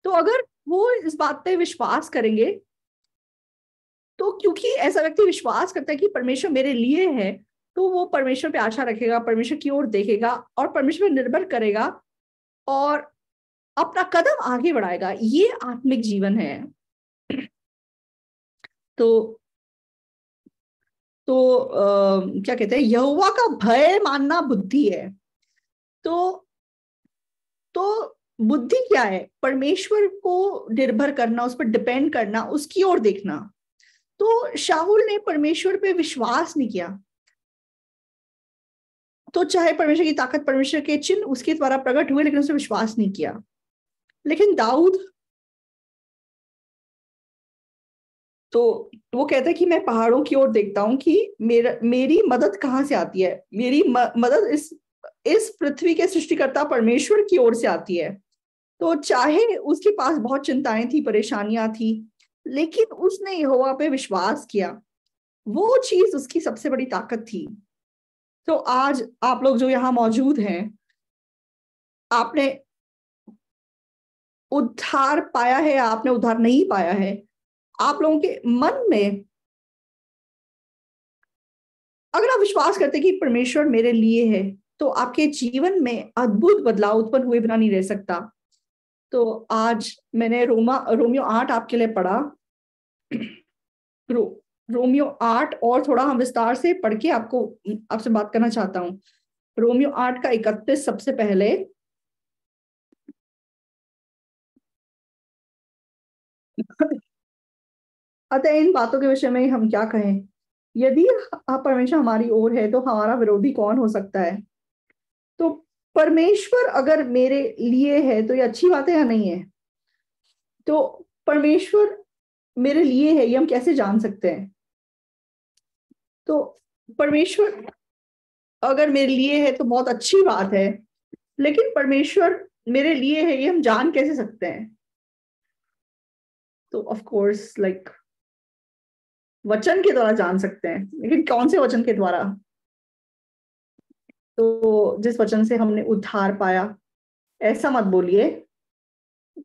तो अगर वो इस बात पे विश्वास करेंगे, तो क्योंकि ऐसा व्यक्ति विश्वास करता है कि परमेश्वर मेरे लिए है, तो वो परमेश्वर पे आशा रखेगा, परमेश्वर की ओर देखेगा और परमेश्वर पर निर्भर करेगा और अपना कदम आगे बढ़ाएगा। ये आत्मिक जीवन है। तो क्या कहते हैं, यहोवा का भय मानना बुद्धि है। तो तो बुद्धि क्या है? परमेश्वर को निर्भर करना, उस पर डिपेंड करना, उसकी ओर देखना। तो शाऊल ने परमेश्वर पे विश्वास नहीं किया, तो चाहे परमेश्वर की ताकत, परमेश्वर के चिन्ह उसके द्वारा प्रकट हुए, लेकिन उसने विश्वास नहीं किया। लेकिन दाऊद तो वो कहता है कि मैं पहाड़ों की ओर देखता हूं कि मेरी मदद कहाँ से आती है। मेरी मदद इस पृथ्वी के सृष्टिकर्ता परमेश्वर की ओर से आती है। तो चाहे उसके पास बहुत चिंताएं थी, परेशानियां थी, लेकिन उसने यहोवा पे विश्वास किया। वो चीज उसकी सबसे बड़ी ताकत थी। तो आज आप लोग जो यहाँ मौजूद हैं, आपने उद्धार पाया है, आपने उद्धार नहीं पाया है, आप लोगों के मन में अगर आप विश्वास करते हैं कि परमेश्वर मेरे लिए है, तो आपके जीवन में अद्भुत बदलाव उत्पन्न हुए बिना नहीं रह सकता। तो आज मैंने रोमियो 8 आपके लिए पढ़ा। रो, रोमियो 8 और थोड़ा हम विस्तार से पढ़ के आपसे बात करना चाहता हूँ। रोमियो 8 का 31 सबसे पहले। अतः इन बातों के विषय में हम क्या कहें? यदि परमेश्वर हमारी ओर है तो हमारा विरोधी कौन हो सकता है? तो परमेश्वर अगर मेरे लिए है तो ये अच्छी बात है या नहीं है? तो परमेश्वर मेरे लिए है, ये हम कैसे जान सकते हैं? तो परमेश्वर अगर मेरे लिए है तो बहुत अच्छी बात है, लेकिन परमेश्वर मेरे लिए है ये हम जान कैसे सकते हैं? तो ऑफ कोर्स लाइक वचन के द्वारा जान सकते हैं, लेकिन कौन से वचन के द्वारा? तो जिस वचन से हमने उद्धार पाया, ऐसा मत बोलिए।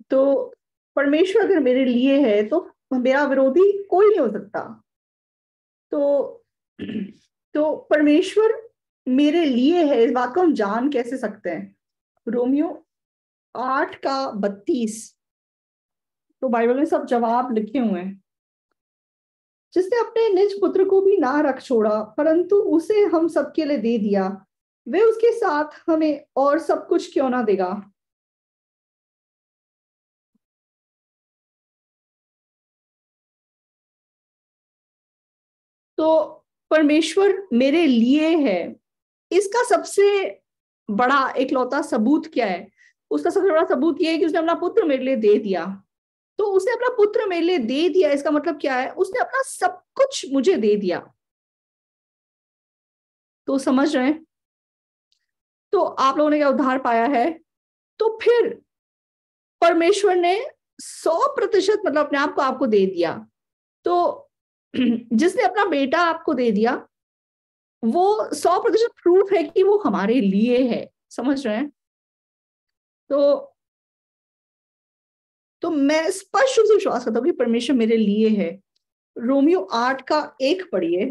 तो परमेश्वर अगर मेरे लिए है तो मेरा विरोधी कोई नहीं हो सकता। तो तो परमेश्वर मेरे लिए है, इस बात को हम जान कैसे सकते हैं? रोमियो 8 का 32, तो बाइबल में सब जवाब लिखे हुए हैं। जिसने अपने निज पुत्र को भी ना रख छोड़ा परंतु उसे हम सबके लिए दे दिया, वे उसके साथ हमें और सब कुछ क्यों ना देगा? तो परमेश्वर मेरे लिए है, इसका सबसे बड़ा इकलौता सबूत क्या है? उसका सबसे बड़ा सबूत यह है कि उसने अपना पुत्र मेरे लिए दे दिया। तो उसने अपना पुत्र मेरे लिए दे दिया, इसका मतलब क्या है? उसने अपना सब कुछ मुझे दे दिया। तो समझ रहे हैं? तो आप लोगों ने क्या उद्धार पाया है, तो फिर परमेश्वर ने 100% मतलब अपने आप को आपको दे दिया। तो जिसने अपना बेटा आपको दे दिया, वो 100% प्रूफ है कि वो हमारे लिए है। समझ रहे हैं? तो मैं स्पष्ट रूप से विश्वास करता हूँ कि परमेश्वर मेरे लिए है। रोमियो 8 का 1 पढ़िए।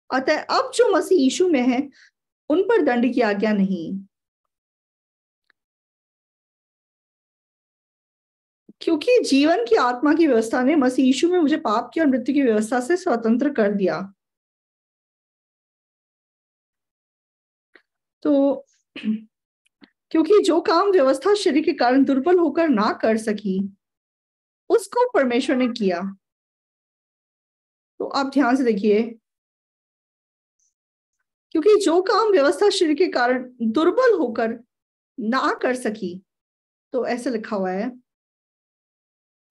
अतः अब जो मसीह यीशु में है उन पर दंड की आज्ञा नहीं। क्योंकि जीवन की आत्मा की व्यवस्था ने मसीह यीशु में मुझे पाप की और मृत्यु की व्यवस्था से स्वतंत्र कर दिया। तो क्योंकि जो काम व्यवस्था शरीर के कारण दुर्बल होकर ना कर सकी, उसको परमेश्वर ने किया। तो आप ध्यान से देखिए, क्योंकि जो काम व्यवस्था शरीर के कारण दुर्बल होकर ना कर सकी, तो ऐसे लिखा हुआ है,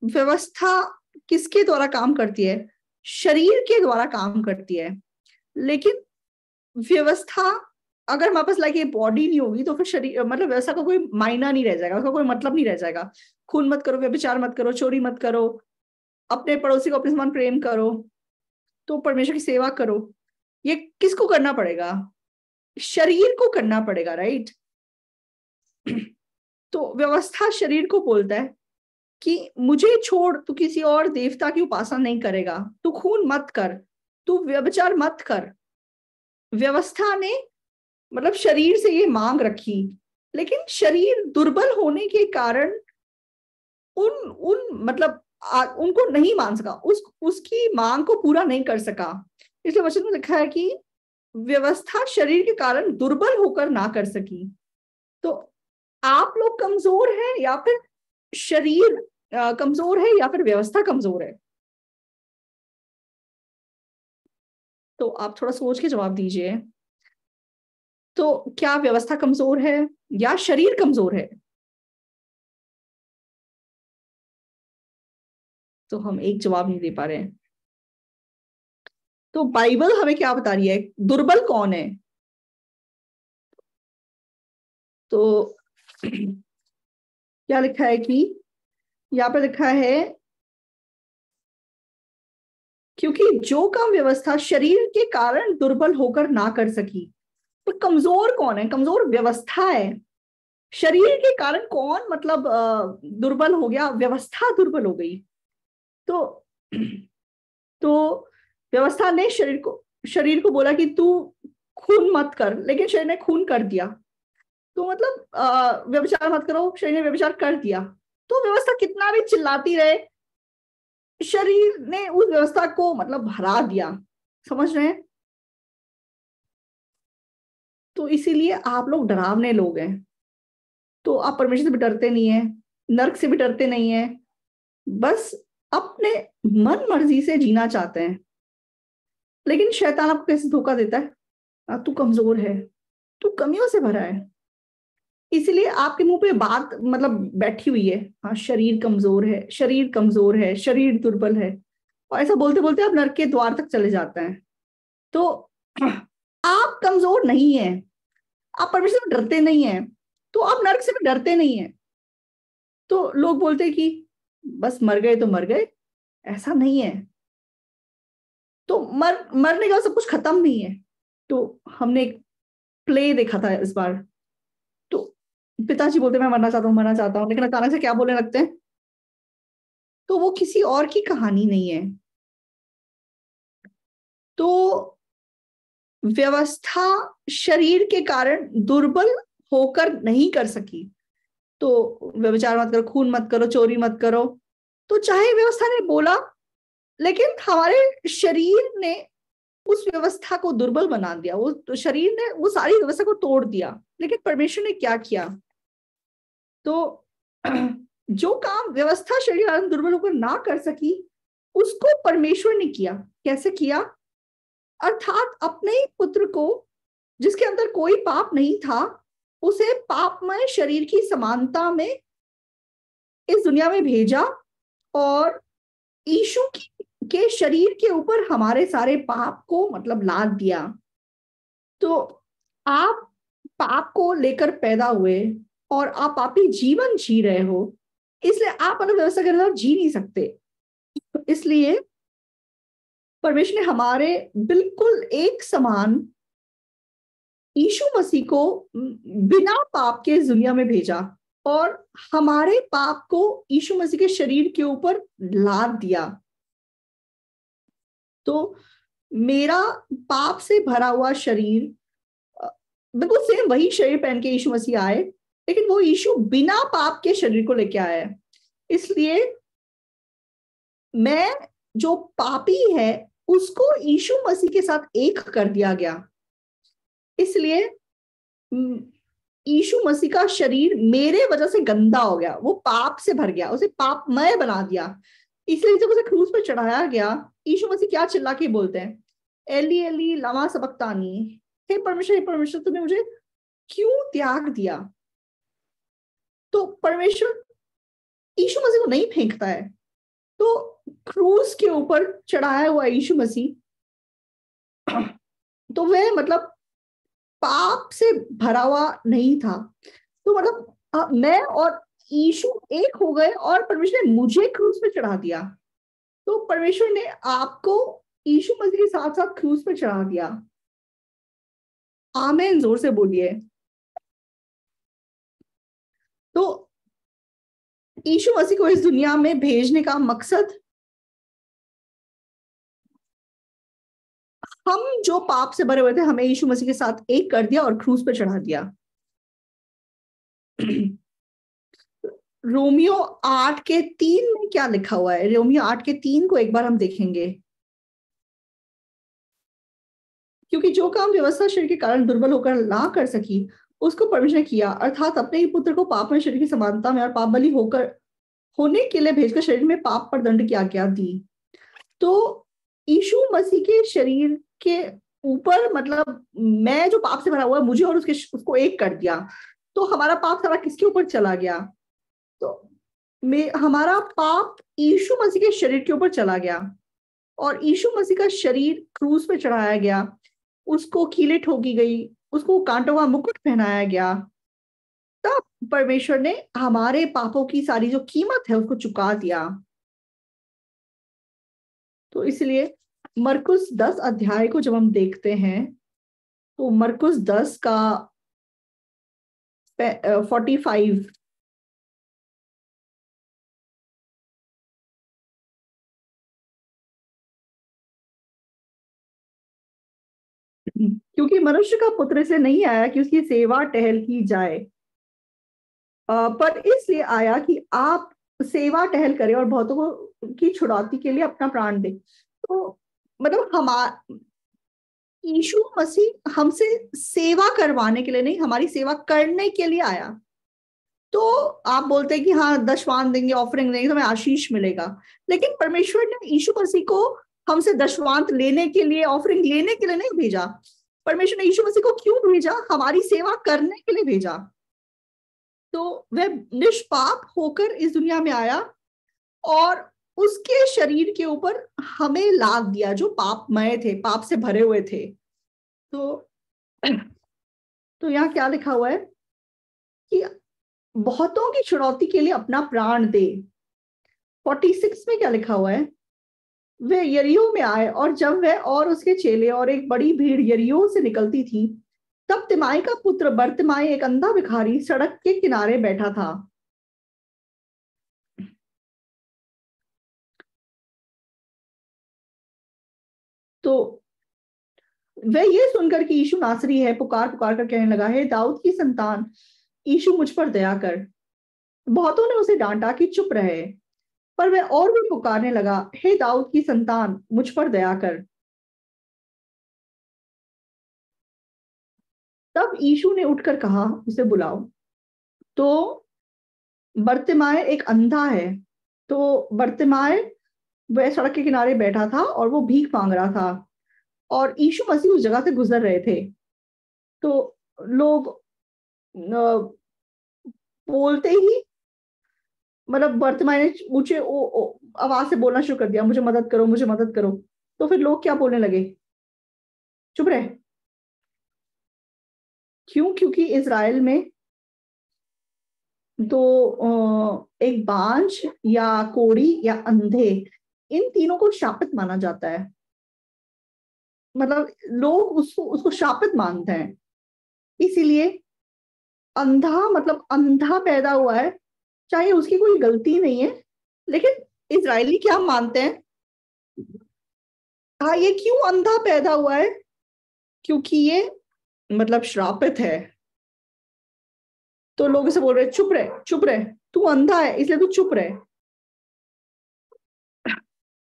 व्यवस्था किसके द्वारा काम करती है? शरीर के द्वारा काम करती है। लेकिन व्यवस्था अगर हमारे पास लाइक ये बॉडी नहीं होगी तो फिर शरीर मतलब व्यवस्था का कोई मायना नहीं रह जाएगा, उसका कोई मतलब नहीं रह जाएगा। खून मत करो, व्यभिचार मत करो, चोरी मत करो, अपने पड़ोसी को अपने समान प्रेम करो, तो परमेश्वर की सेवा करो। ये किसको करना पड़ेगा? शरीर को करना पड़ेगा, राइट? तो व्यवस्था शरीर को बोलता है कि मुझे छोड़, तू किसी और देवता की उपासना नहीं करेगा, तू खून मत कर, तू व्यभिचार मत कर। व्यवस्था ने मतलब शरीर से ये मांग रखी, लेकिन शरीर दुर्बल होने के कारण उन उन मतलब उनको नहीं मान सका, उसकी मांग को पूरा नहीं कर सका। इसलिए वचन में लिखा है कि व्यवस्था शरीर के कारण दुर्बल होकर ना कर सकी। तो आप लोग कमजोर हैं या फिर शरीर कमजोर है या फिर व्यवस्था कमजोर है? तो आप थोड़ा सोच के जवाब दीजिए। तो क्या व्यवस्था कमजोर है या शरीर कमजोर है? तो हम एक जवाब नहीं दे पा रहे हैं। तो बाइबल हमें क्या बता रही है, दुर्बल कौन है? तो क्या लिखा है कि यहाँ पे लिखा है, क्योंकि जो काम व्यवस्था शरीर के कारण दुर्बल होकर ना कर सकी। तो कमजोर कौन है? कमजोर व्यवस्था है। शरीर के कारण कौन मतलब दुर्बल हो गया? व्यवस्था दुर्बल हो गई। तो तो व्यवस्था ने शरीर को बोला कि तू खून मत कर, लेकिन शरीर ने खून कर दिया। तो मतलब व्यभिचार मत करो, शरीर ने व्यभिचार कर दिया। तो व्यवस्था कितना भी चिल्लाती रहे, शरीर ने उस व्यवस्था को मतलब हरा दिया। समझ रहे हैं? तो इसीलिए आप लोग डरावने लोग हैं। तो आप परमेश्वर से भी डरते नहीं है, नर्क से भी डरते नहीं है, बस अपने मन मर्जी से जीना चाहते हैं। लेकिन शैतान आपको कैसे धोखा देता है? तू कमजोर है, तू कमियों से भरा है। इसीलिए आपके मुंह पे बात मतलब बैठी हुई है, हाँ शरीर कमजोर है, शरीर कमजोर है, शरीर दुर्बल है, और ऐसा बोलते बोलते आप नरक के द्वार तक चले जाते हैं। तो आप कमजोर नहीं है, आप परमेश्वर से डरते नहीं है, तो आप नरक से भी डरते नहीं है। तो लोग बोलते हैं कि बस मर गए तो मर गए, ऐसा नहीं है। तो मरने का सब कुछ खत्म नहीं है। तो हमने एक प्ले देखा था इस बार। तो पिताजी बोलते मैं मरना चाहता हूँ, मरना चाहता हूँ, लेकिन अचानक से क्या बोलने लगते हैं? तो वो किसी और की कहानी नहीं है। तो व्यवस्था शरीर के कारण दुर्बल होकर नहीं कर सकी। तो व्यभिचार मत करो, खून मत करो, चोरी मत करो, तो चाहे व्यवस्था ने बोला, लेकिन हमारे शरीर ने उस व्यवस्था को दुर्बल बना दिया। वो तो शरीर ने वो सारी व्यवस्था को तोड़ दिया। लेकिन परमेश्वर ने क्या किया? तो जो काम व्यवस्था शरीर दुर्बल होकर ना कर सकी, उसको परमेश्वर ने किया। कैसे किया? अर्थात अपने ही पुत्र को, जिसके अंदर कोई पाप नहीं था, उसे पापमय शरीर की समानता में इस दुनिया में भेजा, और यीशु के शरीर के ऊपर हमारे सारे पाप को मतलब लाद दिया। तो आप पाप को लेकर पैदा हुए और आप पापी जीवन जी रहे हो, इसलिए आप अलग व्यवस्था के अनुसार जी नहीं सकते। इसलिए परमेश्वर ने हमारे बिल्कुल एक समान यीशु मसीह को बिना पाप के दुनिया में भेजा, और हमारे पाप को यीशु मसीह के शरीर के ऊपर लाद दिया। तो मेरा पाप से भरा हुआ शरीर, बिल्कुल सेम वही शरीर पहन के यीशु मसीह आए, लेकिन वो यीशु बिना पाप के शरीर को लेके आया है। इसलिए मैं जो पापी है उसको यीशु मसीह के साथ एक कर दिया गया। इसलिए यीशु मसीह का शरीर मेरे वजह से गंदा हो गया, वो पाप से भर गया, उसे पापमय बना दिया। इसलिए जब उसे क्रूस पर चढ़ाया गया, यीशु मसीह क्या चिल्ला के बोलते हैं, एली एली लमा सबक्तानी, हे परमेश्वर तुमने मुझे क्यों त्याग दिया। तो परमेश्वर यीशु मसीह को नहीं फेंकता है। तो क्रूस के ऊपर चढ़ाया हुआ यीशु मसीह, तो वह मतलब पाप से भरा हुआ नहीं था। तो मतलब मैं और यीशु एक हो गए और परमेश्वर ने मुझे क्रूस पे चढ़ा दिया। तो परमेश्वर ने आपको यीशु मसीह के साथ साथ क्रूस पे चढ़ा दिया। आमीन, जोर से बोलिए। तो यीशु मसीह को इस दुनिया में भेजने का मकसद, हम जो पाप से भरे हुए थे हमें यीशु मसीह के साथ एक कर दिया और क्रूस पे चढ़ा दिया। रोमियो 8:3 में क्या लिखा हुआ है? रोमियो 8:3 को एक बार हम देखेंगे। क्योंकि जो काम व्यवस्था शरीर के कारण दुर्बल होकर ना कर सकी, उसको परमेश्वर ने किया, अर्थात अपने ही पुत्र को पाप में शरीर की समानता में और पाप बलि होने के लिए भेजकर शरीर में पाप पर दंड की आज्ञा दी। तो यीशु मसीह के शरीर के ऊपर मतलब मैं जो पाप से भरा हुआ है मुझे और उसको एक कर दिया। तो हमारा पाप सारा किसके ऊपर चला गया? तो हमारा पाप यीशु मसीह के शरीर के ऊपर चला गया और यीशु मसीह का शरीर क्रूस पे चढ़ाया गया, उसको कीलें ठोकी गई, उसको कांटों का मुकुट पहनाया गया। तब परमेश्वर ने हमारे पापों की सारी जो कीमत है उसको चुका दिया। तो इसलिए मरकुस 10 अध्याय को जब हम देखते हैं तो मरकुस 10 का 45 क्योंकि मनुष्य का पुत्र इसलिए नहीं आया कि उसकी सेवा टहल की जाए, पर इसलिए आया कि आप सेवा टहल करें और बहुतों को की छुड़ौती के लिए अपना प्राण दे। तो मतलब यीशु मसीह हमसे सेवा करवाने के लिए नहीं, हमारी सेवा करने के लिए आया। तो आप बोलते हैं कि हाँ दशवान देंगे, ऑफरिंग देंगे तो हमें आशीष मिलेगा, लेकिन परमेश्वर ने यीशु मसीह को हमसे दशवांत लेने के लिए, ऑफरिंग लेने के लिए नहीं भेजा। परमेश्वर ने यीशु मसीह को क्यों भेजा? हमारी सेवा करने के लिए भेजा। तो वह निष्पाप होकर इस दुनिया में आया और उसके शरीर के ऊपर हमें लाद दिया जो पापमय थे, पाप से भरे हुए थे। तो यहाँ क्या लिखा हुआ है कि बहुतों की छुड़ौती के लिए अपना प्राण दे। 46 में क्या लिखा हुआ है? वे यरीहो में आए और जब वह और उसके चेले और एक बड़ी भीड़ यरीहो से निकलती थी, तब तिमाई का पुत्र बर्तिमाई, एक अंधा भिखारी, सड़क के किनारे बैठा था। तो वह ये सुनकर कि यीशु नासरी है, पुकार पुकार कर कहने लगा, हे दाऊद की संतान, यीशु मुझ पर दया कर। बहुतों ने उसे डांटा कि चुप रहे, पर वह और भी पुकारने लगा, हे दाऊद की संतान, मुझ पर दया कर। तब यीशु ने उठकर कहा, उसे बुलाओ। तो बर्तिमाई एक अंधा है। तो बर्तिमाई वह सड़क के किनारे बैठा था और वो भीख मांग रहा था और यीशु मसीह उस जगह से गुजर रहे थे। तो लोग बोलते ही मतलब बर्तिमाई ने ऊंचे आवाज से बोलना शुरू कर दिया, मुझे मदद करो, मुझे मदद करो। तो फिर लोग क्या बोलने लगे? चुप रहे। क्यों? क्योंकि इजराइल में तो एक बांझ या कोढ़ी या अंधे, इन तीनों को शापित माना जाता है। मतलब लोग उसको शापित मानते हैं। इसीलिए अंधा मतलब अंधा पैदा हुआ है, चाहे उसकी कोई गलती नहीं है, लेकिन इजरायली क्या मानते हैं? हाँ, ये क्यों अंधा पैदा हुआ है? क्योंकि ये मतलब श्रापित है। तो लोग इसे बोल रहे चुप रहे, चुप रहे, तू अंधा है इसलिए तू चुप रहे।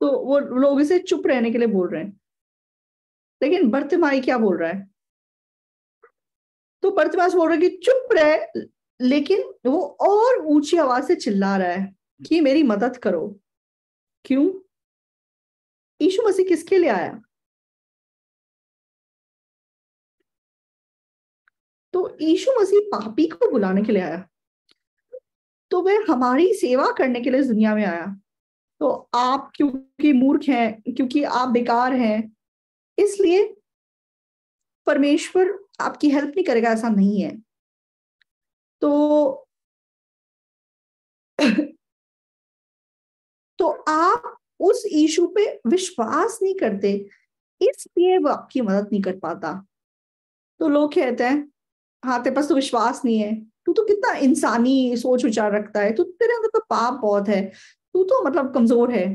तो वो लोग इसे चुप रहने के लिए बोल रहे हैं, लेकिन बर्तिमाई क्या बोल रहा है? तो बर्तिमाई बोल रहा है कि चुप रहे, लेकिन वो और ऊंची आवाज से चिल्ला रहा है कि मेरी मदद करो। क्यों? यीशु मसीह किसके लिए आया? तो यीशु मसीह पापी को बुलाने के लिए आया, तो वह हमारी सेवा करने के लिए इस दुनिया में आया। तो आप क्योंकि मूर्ख हैं, क्योंकि आप बेकार हैं, इसलिए परमेश्वर आपकी हेल्प नहीं करेगा, ऐसा नहीं है। तो तो आप उस यीशु पे विश्वास नहीं करते, इसलिए वो आपकी मदद नहीं कर पाता। तो लोग कहते हैं, हाँ तेरे पास तो विश्वास नहीं है, तू तो कितना इंसानी सोच विचार रखता है, तू तेरे अंदर तो पाप बहुत है, तू तो मतलब कमजोर है।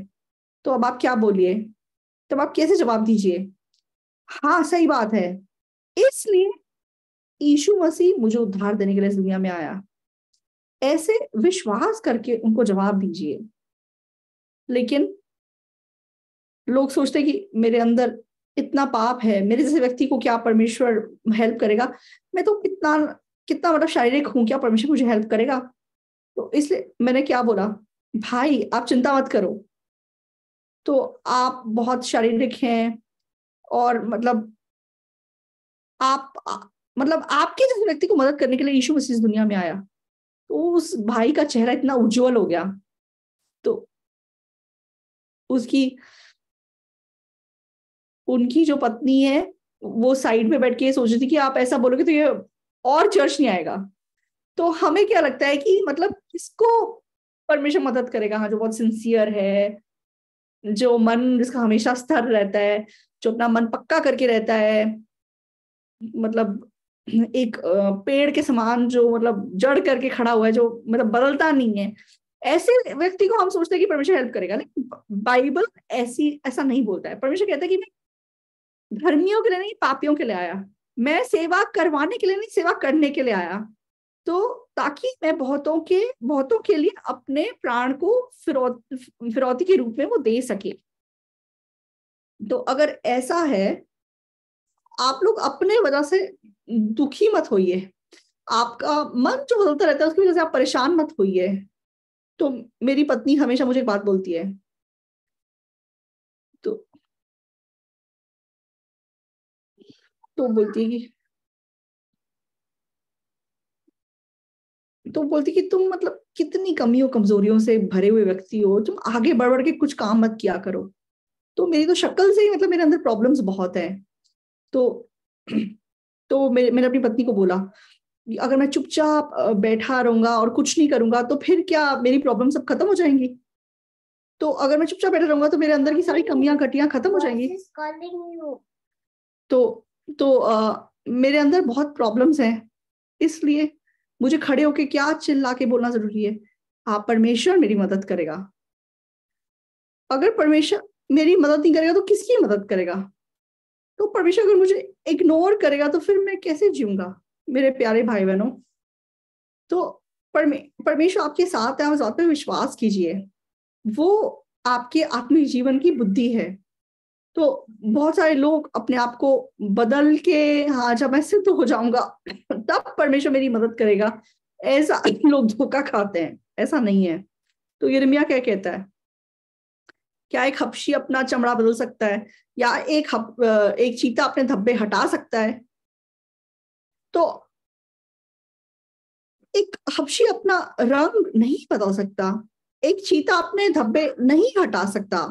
तो अब आप क्या बोलिए, तब आप कैसे जवाब दीजिए? हाँ सही बात है, इसलिए यीशु मसीह मुझे उद्धार देने के लिए इस दुनिया में आया, ऐसे विश्वास करके उनको जवाब दीजिए। लेकिन लोग सोचते हैं कि मेरे अंदर इतना पाप है, मेरे जैसे व्यक्ति को क्या परमेश्वर हेल्प करेगा? मैं तो कितना कितना मतलब शारीरिक हूं, क्या परमेश्वर मुझे हेल्प करेगा? तो इसलिए मैंने क्या बोला, भाई आप चिंता मत करो। तो आप बहुत शारीरिक हैं, और मतलब मतलब आपके जैसे व्यक्ति को मदद करने के लिए यीशु मसीह इस दुनिया में आया। तो उस भाई का चेहरा इतना उज्जवल हो गया। तो उसकी उनकी जो पत्नी है, वो साइड में बैठ के सोच रही थी कि आप ऐसा बोलोगे तो ये और चर्च नहीं आएगा। तो हमें क्या लगता है कि मतलब किसको परमेश्वर मदद करेगा? हाँ, जो बहुत सिंसियर है, जो मन जिसका हमेशा स्थिर रहता है, जो अपना मन पक्का करके रहता है, मतलब एक पेड़ के समान जो मतलब जड़ करके खड़ा हुआ है, जो मतलब बदलता नहीं है, ऐसे व्यक्ति को हम सोचते हैं कि परमेश्वर हेल्प करेगा। लेकिन बाइबल ऐसा नहीं बोलता है। परमेश्वर कहता है कि मैं धर्मियों के लिए नहीं, पापियों के लिए आया। मैं सेवा करवाने के लिए नहीं, सेवा करने के लिए आया। तो ताकि मैं बहुतों के लिए अपने प्राण को फिरौती के रूप में वो दे सके। तो अगर ऐसा है, आप लोग अपने वजह से दुखी मत होइए, आपका मन जो बदलता रहता है उसकी वजह से आप परेशान मत होइए। तो मेरी पत्नी हमेशा मुझे एक बात बोलती है, तो तो बोलती है कि तो बोलती कि तुम मतलब कितनी कमियों कमजोरियों से भरे हुए व्यक्ति हो, तुम आगे बढ़ बढ़ के कुछ काम मत किया करो। तो मेरी तो शक्ल से ही मतलब मेरे अंदर प्रॉब्लम्स बहुत है। तो मैंने अपनी पत्नी को बोला, अगर मैं चुपचाप बैठा रहूंगा और कुछ नहीं करूंगा तो फिर क्या मेरी प्रॉब्लम सब खत्म हो जाएंगी? तो अगर मैं चुपचाप बैठा रहूंगा तो मेरे अंदर की सारी कमियां घटियां खत्म हो जाएंगी। तो मेरे अंदर बहुत प्रॉब्लम्स हैं, इसलिए मुझे खड़े होके क्या चिल्ला के बोलना जरूरी है? हाँ, परमेश्वर मेरी मदद करेगा। अगर परमेश्वर मेरी मदद नहीं करेगा तो किसकी मदद करेगा? तो परमेश्वर अगर मुझे इग्नोर करेगा तो फिर मैं कैसे जीऊंगा? मेरे प्यारे भाई बहनों, तो परमेश्वर आपके साथ है, आप उस बात पे विश्वास कीजिए। वो आपके आत्मिक जीवन की बुद्धि है। तो बहुत सारे लोग अपने आप को बदल के, हाँ जब मैं सिद्ध हो जाऊंगा तब परमेश्वर मेरी मदद करेगा, ऐसा लोग धोखा खाते हैं। ऐसा नहीं है। तो यिर्मयाह क्या कहता है? क्या एक हबशी अपना चमड़ा बदल सकता है, या एक चीता अपने धब्बे हटा सकता है? तो एक हबशी अपना रंग नहीं बदल सकता, एक चीता अपने धब्बे नहीं हटा सकता।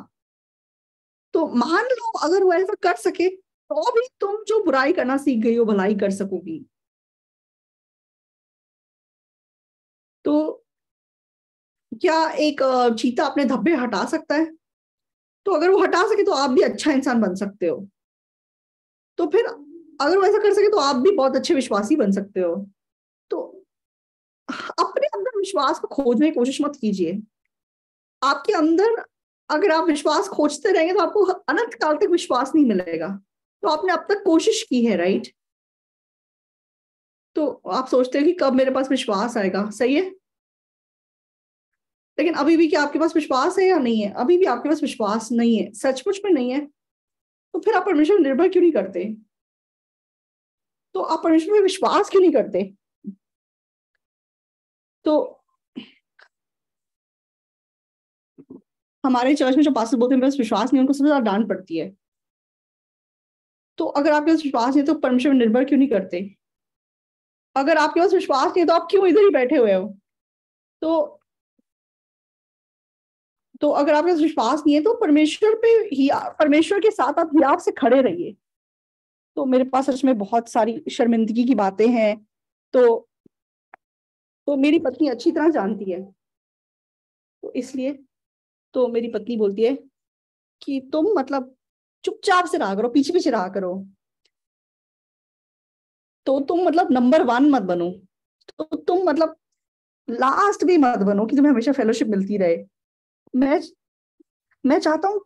तो मान लो अगर वो ऐसा कर सके, तो भी तुम जो बुराई करना सीख गई हो भलाई कर सकोगी। तो क्या एक चीता अपने धब्बे हटा सकता है? तो अगर वो हटा सके तो आप भी अच्छा इंसान बन सकते हो। तो फिर अगर वो ऐसा कर सके तो आप भी बहुत अच्छे विश्वासी बन सकते हो। तो अपने अंदर विश्वास को खोजने की कोशिश मत कीजिए। आपके अंदर अगर आप विश्वास खोजते रहेंगे तो आपको अनंत काल तक विश्वास नहीं मिलेगा। तो आपने अब तक कोशिश की है, राइट? तो आप सोचते हो कि कब मेरे पास विश्वास आएगा, सही है? लेकिन अभी भी क्या आपके पास विश्वास है या नहीं है? अभी भी आपके पास विश्वास नहीं है, सचमुच में नहीं है, तो फिर आप परमेश्वर पर निर्भर क्यों नहीं करते? तो आप परमेश्वर में विश्वास क्यों नहीं करते? तो हमारे चर्च में जो पास्टर बोलते हैं मेरे पास विश्वास नहीं, उनको सबसे ज्यादा डांट पड़ती है। तो अगर आपके पास विश्वास नहीं तो परमेश्वर पर निर्भर क्यों नहीं करते? अगर आपके पास विश्वास नहीं है तो आप क्यों इधर ही बैठे हुए हो? तो अगर आपके पास विश्वास नहीं है तो परमेश्वर पे ही, परमेश्वर के साथ आप हियाव से खड़े रहिए। तो मेरे पास सच में बहुत सारी शर्मिंदगी की बातें हैं। तो मेरी पत्नी अच्छी तरह जानती है, तो इसलिए तो मेरी पत्नी बोलती है कि तुम मतलब चुपचाप से रहा करो, पीछे पीछे रहा करो, तो तुम मतलब नंबर 1 मत बनो, तो तुम मतलब लास्ट भी मत बनो कि तुम्हें हमेशा फेलोशिप मिलती रहे। मैं मैं चाहती हूँ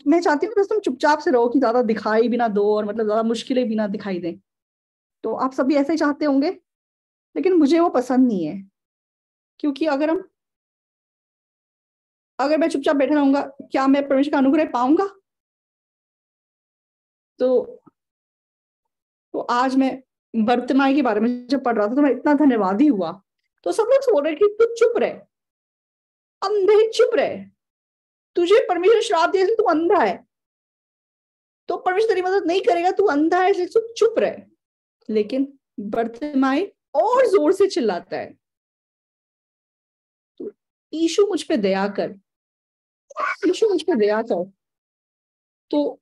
बस तुम चुपचाप से रहो कि ज्यादा दिखाई भी ना दो और मतलब ज्यादा मुश्किलें भी ना दिखाई दें। तो आप सभी ऐसे ही चाहते होंगे, लेकिन मुझे वो पसंद नहीं है, क्योंकि अगर मैं चुपचाप बैठा रहूंगा, क्या मैं परमेश्वर का अनुग्रह पाऊंगा? तो आज मैं वर्तमान के बारे में जब पढ़ रहा था तो मैं इतना धन्यवादी हुआ। तो सब लोग बोल रहे कि तू चुप रहे, अंधे चुप रहे, तुझे परमेश्वर श्राप दिया तू अंधा है, तो परमेश्वर तेरी मदद नहीं करेगा, तू अंधा है इसलिए तू चुप रहे। लेकिन वर्तमान और जोर से चिल्लाता है, तो यीशु मुझ पे दया कर, यीशु मुझ पे दया कर। तो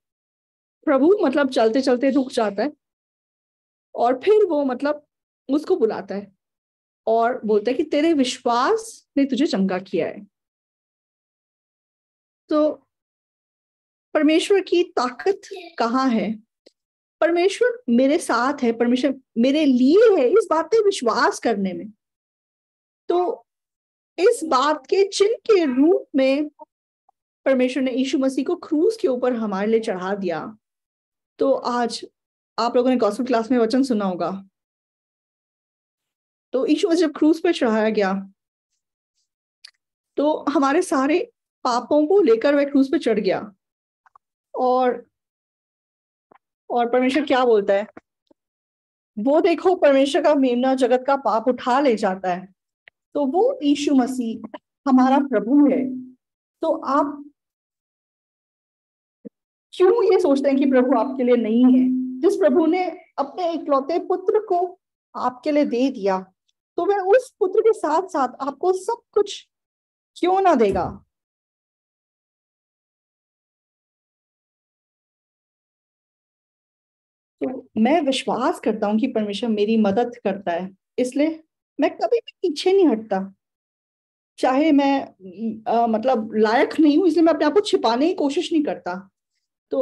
प्रभु मतलब चलते चलते रुक जाता है और फिर वो मतलब उसको बुलाता है और बोलता है कि तेरे विश्वास ने तुझे चंगा किया है। तो परमेश्वर की ताकत कहाँ है? परमेश्वर मेरे साथ है, परमेश्वर मेरे लिए है, इस बात पे विश्वास करने में। तो इस बात के चिन्ह के रूप में परमेश्वर ने यीशु मसीह को क्रूस के ऊपर हमारे लिए चढ़ा दिया। तो आज आप लोगों ने गॉस्पेल क्लास में वचन सुना होगा, तो यीशु मसीह जब क्रूस पे चढ़ाया गया तो हमारे सारे पापों को लेकर वह क्रूस पे चढ़ गया। और परमेश्वर क्या बोलता है? वो देखो परमेश्वर का मेमना जगत का पाप उठा ले जाता है। तो वो यीशु मसीह हमारा प्रभु है। तो आप क्यों ये सोचते हैं कि प्रभु आपके लिए नहीं है? जिस प्रभु ने अपने इकलौते पुत्र को आपके लिए दे दिया, तो वह उस पुत्र के साथ साथ आपको सब कुछ क्यों ना देगा? तो मैं विश्वास करता हूँ कि परमेश्वर मेरी मदद करता है, इसलिए मैं कभी भी पीछे नहीं हटता। चाहे मैं मतलब लायक नहीं हूं, इसलिए मैं अपने आप को छिपाने की कोशिश नहीं करता। तो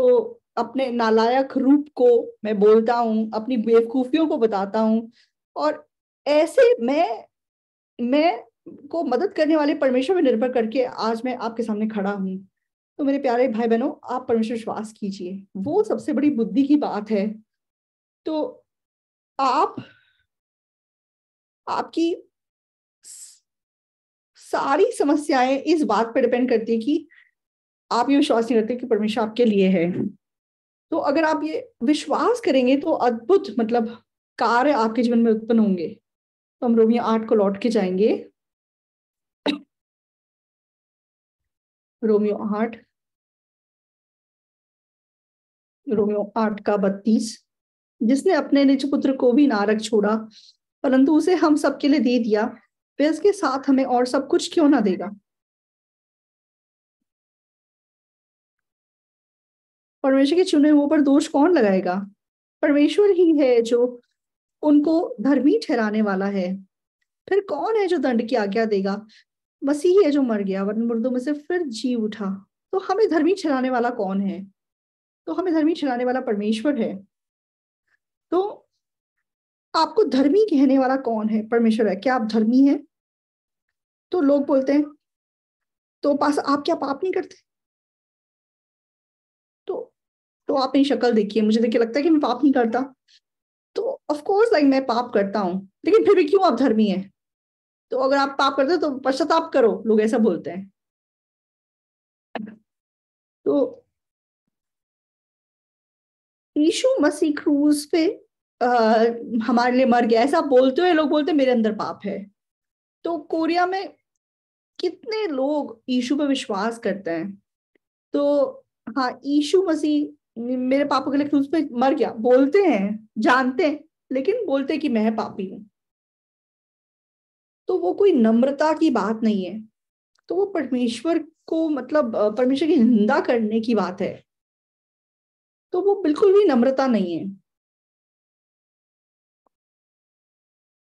अपने नालायक रूप को मैं बोलता हूँ, अपनी बेवकूफियों को बताता हूँ, और ऐसे मैं को मदद करने वाले परमेश्वर पर निर्भर करके आज मैं आपके सामने खड़ा हूँ। तो मेरे प्यारे भाई बहनों, आप परमेश्वर विश्वास कीजिए, वो सबसे बड़ी बुद्धि की बात है। तो आप आपकी सारी समस्याएं इस बात पर डिपेंड करती है कि आप ये विश्वास नहीं करते कि परमेश्वर आपके लिए है। तो अगर आप ये विश्वास करेंगे तो अद्भुत मतलब कार्य आपके जीवन में उत्पन्न होंगे। तो हम रोमियो 8 को लौट के जाएंगे। रोमियो 8 का 32, जिसने अपने निज पुत्र को भी ना रख छोड़ा परंतु उसे हम सबके लिए दे दिया, वह इसके साथ हमें और सब कुछ क्यों ना देगा? परमेश्वर के चुने हुओं पर दोष कौन लगाएगा? परमेश्वर ही है जो उनको धर्मी ठहराने वाला है। फिर कौन है जो दंड की आज्ञा देगा? मसीह है जो मर गया वरन मुर्दों में से फिर जी उठा। तो हमें धर्मी ठहराने वाला कौन है? तो हमें धर्मी ठहराने वाला परमेश्वर है। तो आपको धर्मी कहने वाला कौन है? परमेश्वर है। क्या आप धर्मी हैं? तो लोग बोलते हैं तो पास आप क्या पाप नहीं करते? तो आप मेरी शक्ल देखिए, मुझे देख के लगता है कि मैं पाप नहीं करता। तो ऑफ कोर्स लाइक मैं पाप करता हूँ, लेकिन फिर भी क्यों आप धर्मी हैं? तो अगर आप पाप करते हो तो पश्चाताप करो, लोग ऐसा बोलते हैं। तो यीशु मसीह क्रूज पे हमारे लिए मर गया, ऐसा बोलते हुए लोग बोलते मेरे अंदर पाप है। तो कोरिया में कितने लोग यीशु पे विश्वास करते हैं? तो हाँ, यीशु मसीह मेरे पापों के लिए क्रूज पे मर गया बोलते हैं, जानते हैं, लेकिन बोलते कि मैं पापी हूं। तो वो कोई नम्रता की बात नहीं है, तो वो परमेश्वर को मतलब परमेश्वर की निंदा करने की बात है। तो वो बिल्कुल भी नम्रता नहीं है।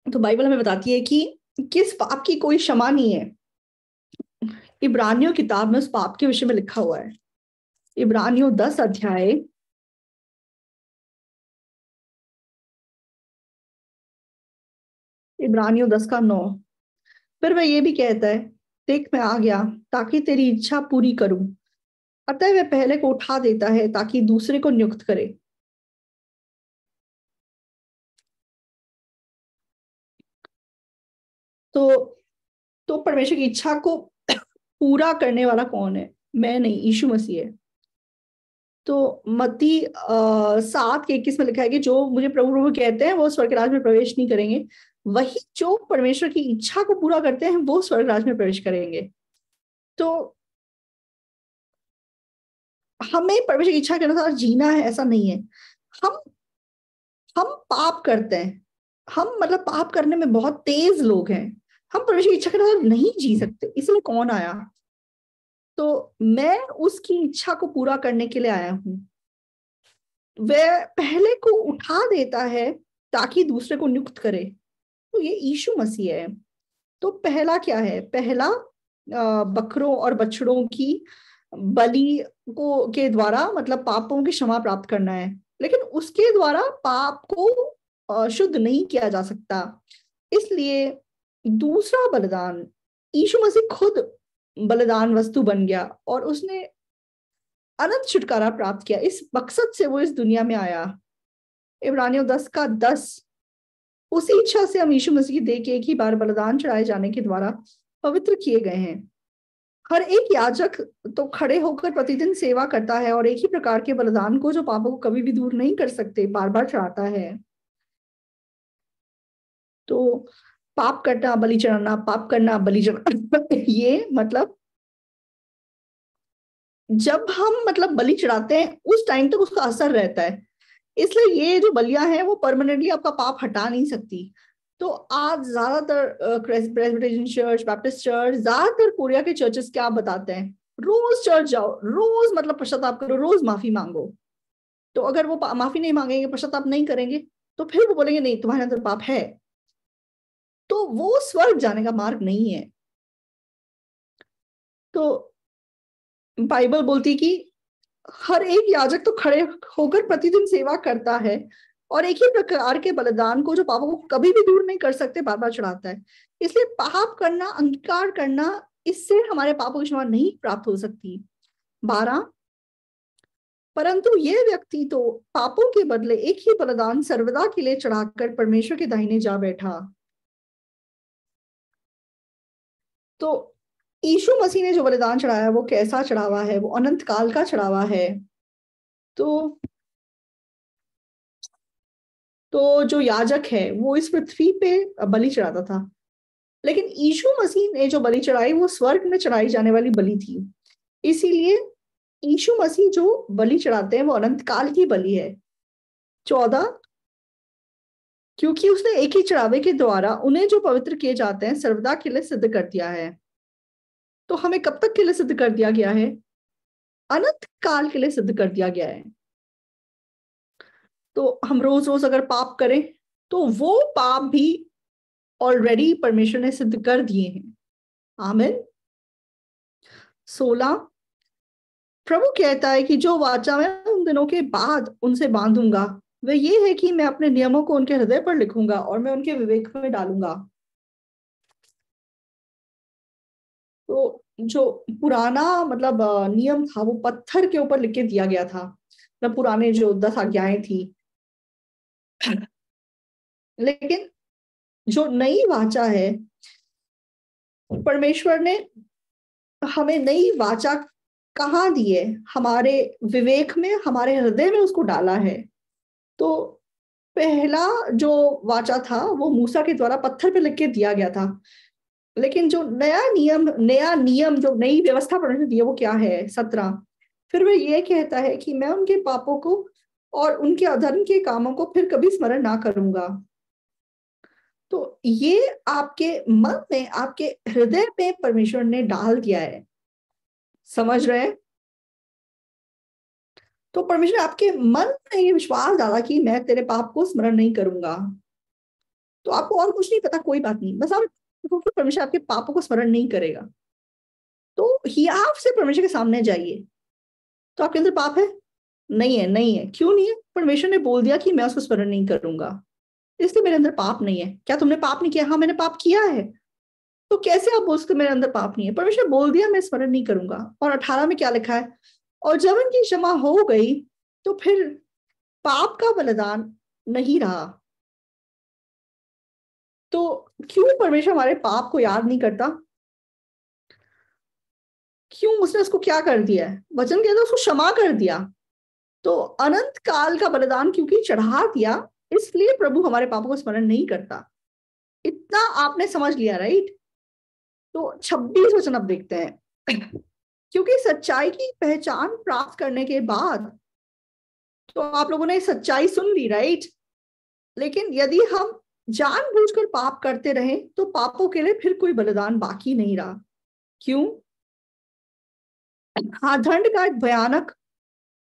तो बाइबल हमें बताती है कि किस पाप की कोई क्षमा नहीं है। इब्रानियों किताब में उस पाप के विषय में लिखा हुआ है। इब्रानियों 10 अध्याय, इब्रानियों 10 का 9। फिर वह ये भी कहता है, देख मैं आ गया ताकि तेरी इच्छा पूरी करूं। अतः वह पहले को उठा देता है ताकि दूसरे को नियुक्त करे। तो परमेश्वर की इच्छा को पूरा करने वाला कौन है? मैं नहीं, यीशु मसीह है। तो मत्ती 7:21 में लिखा है कि जो मुझे प्रभु प्रभु कहते हैं वो स्वर्ग राज में प्रवेश नहीं करेंगे, वही जो परमेश्वर की इच्छा को पूरा करते हैं वो स्वर्ग राज में प्रवेश करेंगे। तो हमें परमेश्वर की इच्छा के अनुसार जीना है, ऐसा नहीं है। हम हम पाप करते हैं, हम मतलब पाप करने में बहुत तेज लोग हैं। हम परमेश्वर की इच्छा के अनुसार नहीं जी सकते, इसलिए कौन आया? तो मैं उसकी इच्छा को पूरा करने के लिए आया हूं। वह पहले को उठा देता है ताकि दूसरे को नियुक्त करे। तो ये यीशु मसीह है। तो पहला क्या है? पहला बकरों और बछड़ों की बलि को के द्वारा मतलब पापों की क्षमा प्राप्त करना है, लेकिन उसके द्वारा पाप को शुद्ध नहीं किया जा सकता। इसलिए दूसरा बलिदान, यीशु मसीह खुद बलिदान वस्तु बन गया और उसने अनंत छुटकारा प्राप्त किया। इस मकसद से वो इस दुनिया में आया। इब्रानियों 10 का 10। उसी इच्छा से हम यीशु मसीह की देह के एक ही बार बलिदान चढ़ाए जाने के द्वारा पवित्र किए गए हैं। हर एक याजक तो खड़े होकर प्रतिदिन सेवा करता है और एक ही प्रकार के बलिदान को जो पापों को कभी भी दूर नहीं कर सकते बार बार चढ़ाता है। तो पाप करना बलि चढ़ाना, पाप करना बलि चढ़ाना ये मतलब जब हम मतलब बलि चढ़ाते हैं उस टाइम तक उसका असर रहता है। इसलिए ये जो बलियां हैं वो परमानेंटली आपका पाप हटा नहीं सकती। तो आज ज्यादातर प्रेस्बिटेरियन चर्च, बैप्टिस्ट चर्च, ज्यादातर कोरिया के चर्चेस क्या बताते हैं? रोज चर्च जाओ, रोज मतलब पश्चाताप करो, रोज माफी मांगो। तो अगर वो माफी नहीं मांगेंगे, पश्चाताप नहीं करेंगे, तो फिर वो बोलेंगे नहीं तुम्हारे अंदर पाप है। तो वो स्वर्ग जाने का मार्ग नहीं है। तो बाइबल बोलती कि हर एक याजक तो खड़े होकर प्रतिदिन सेवा करता है और एक ही प्रकार के बलिदान को जो पापों को कभी भी दूर नहीं कर सकते बार बार चढ़ाता है। इसलिए पाप करना, अंगीकार करना, इससे हमारे पापों की क्षमा नहीं प्राप्त हो सकती। 12, परंतु ये व्यक्ति तो पापों के बदले एक ही बलिदान सर्वदा के लिए चढ़ाकर परमेश्वर के दाहिने जा बैठा। तो यीशु मसीह ने जो बलिदान चढ़ाया वो कैसा चढ़ावा है? वो अनंत काल का चढ़ावा है। तो जो याजक है वो इस पृथ्वी पे बलि चढ़ाता था, लेकिन यीशु मसीह ने जो बलि चढ़ाई वो स्वर्ग में चढ़ाई जाने वाली बलि थी। इसीलिए यीशु मसीह जो बलि चढ़ाते हैं वो अनंत काल की बलि है। 14, क्योंकि उसने एक ही चढ़ावे के द्वारा उन्हें जो पवित्र किए जाते हैं सर्वदा के लिए सिद्ध कर दिया है। तो हमें कब तक के लिए सिद्ध कर दिया गया है? अनंत काल के लिए सिद्ध कर दिया गया है। तो हम रोज रोज अगर पाप करें तो वो पाप भी ऑलरेडी परमेश्वर ने सिद्ध कर दिए हैं। आमीन। 16, प्रभु कहता है कि जो वाचा मैं उन दिनों के बाद उनसे बांधूंगा वह ये है कि मैं अपने नियमों को उनके हृदय पर लिखूंगा और मैं उनके विवेक में डालूंगा। तो जो पुराना मतलब नियम था वो पत्थर के ऊपर लिख के दिया गया था, मतलब पुराने जो 10 आज्ञाएं थी। लेकिन जो नई वाचा है, परमेश्वर ने हमें नई वाचा कहाँ दी है? हमारे विवेक में, हमारे हृदय में उसको डाला है। तो पहला जो वाचा था वो मूसा के द्वारा पत्थर पे लिख के दिया गया था, लेकिन जो नया नियम जो नई व्यवस्था परमेश्वर ने दी है वो क्या है? 17, फिर वह ये कहता है कि मैं उनके पापों को और उनके अधर्म के कामों को फिर कभी स्मरण ना करूंगा। तो ये आपके मन में, आपके हृदय में परमेश्वर ने डाल दिया है, समझ रहे हैं? तो परमेश्वर ने आपके मन में ये विश्वास डाला कि मैं तेरे पाप को स्मरण नहीं करूंगा। तो आपको और कुछ नहीं पता, कोई बात नहीं, बस आप परमेश्वर आपके पापों को स्मरण नहीं करेगा। तो हियाव से परमेश्वर के सामने जाइए। तो आपके अंदर पाप है? नहीं है। नहीं है, क्यों नहीं है? परमेश्वर ने बोल दिया कि मैं उसको स्मरण नहीं करूंगा, इसलिए मेरे अंदर पाप नहीं है। क्या तुमने पाप नहीं किया? हाँ, मैंने पाप किया है। तो कैसे आप बोल सकते मेरे अंदर पाप नहीं है? परमेश्वर बोल दिया मैं स्मरण नहीं करूंगा। और 18 में क्या लिखा है? और जब इनकी क्षमा हो गई तो फिर पाप का बलिदान नहीं रहा। तो क्यों परमेश्वर हमारे पाप को याद नहीं करता? क्यों? उसने उसको क्या कर दिया है? वचन कहता है उसको क्षमा कर दिया। तो अनंत काल का बलिदान क्योंकि चढ़ा दिया, इसलिए प्रभु हमारे पापों को स्मरण नहीं करता। इतना आपने समझ लिया, राइट? तो 26 वचन अब देखते हैं। क्योंकि सच्चाई की पहचान प्राप्त करने के बाद, तो आप लोगों ने सच्चाई सुन ली, राइट? लेकिन यदि हम जानबूझकर पाप करते रहे तो पापों के लिए फिर कोई बलिदान बाकी नहीं रहा। क्यों? हाँ, दंड का एक भयानक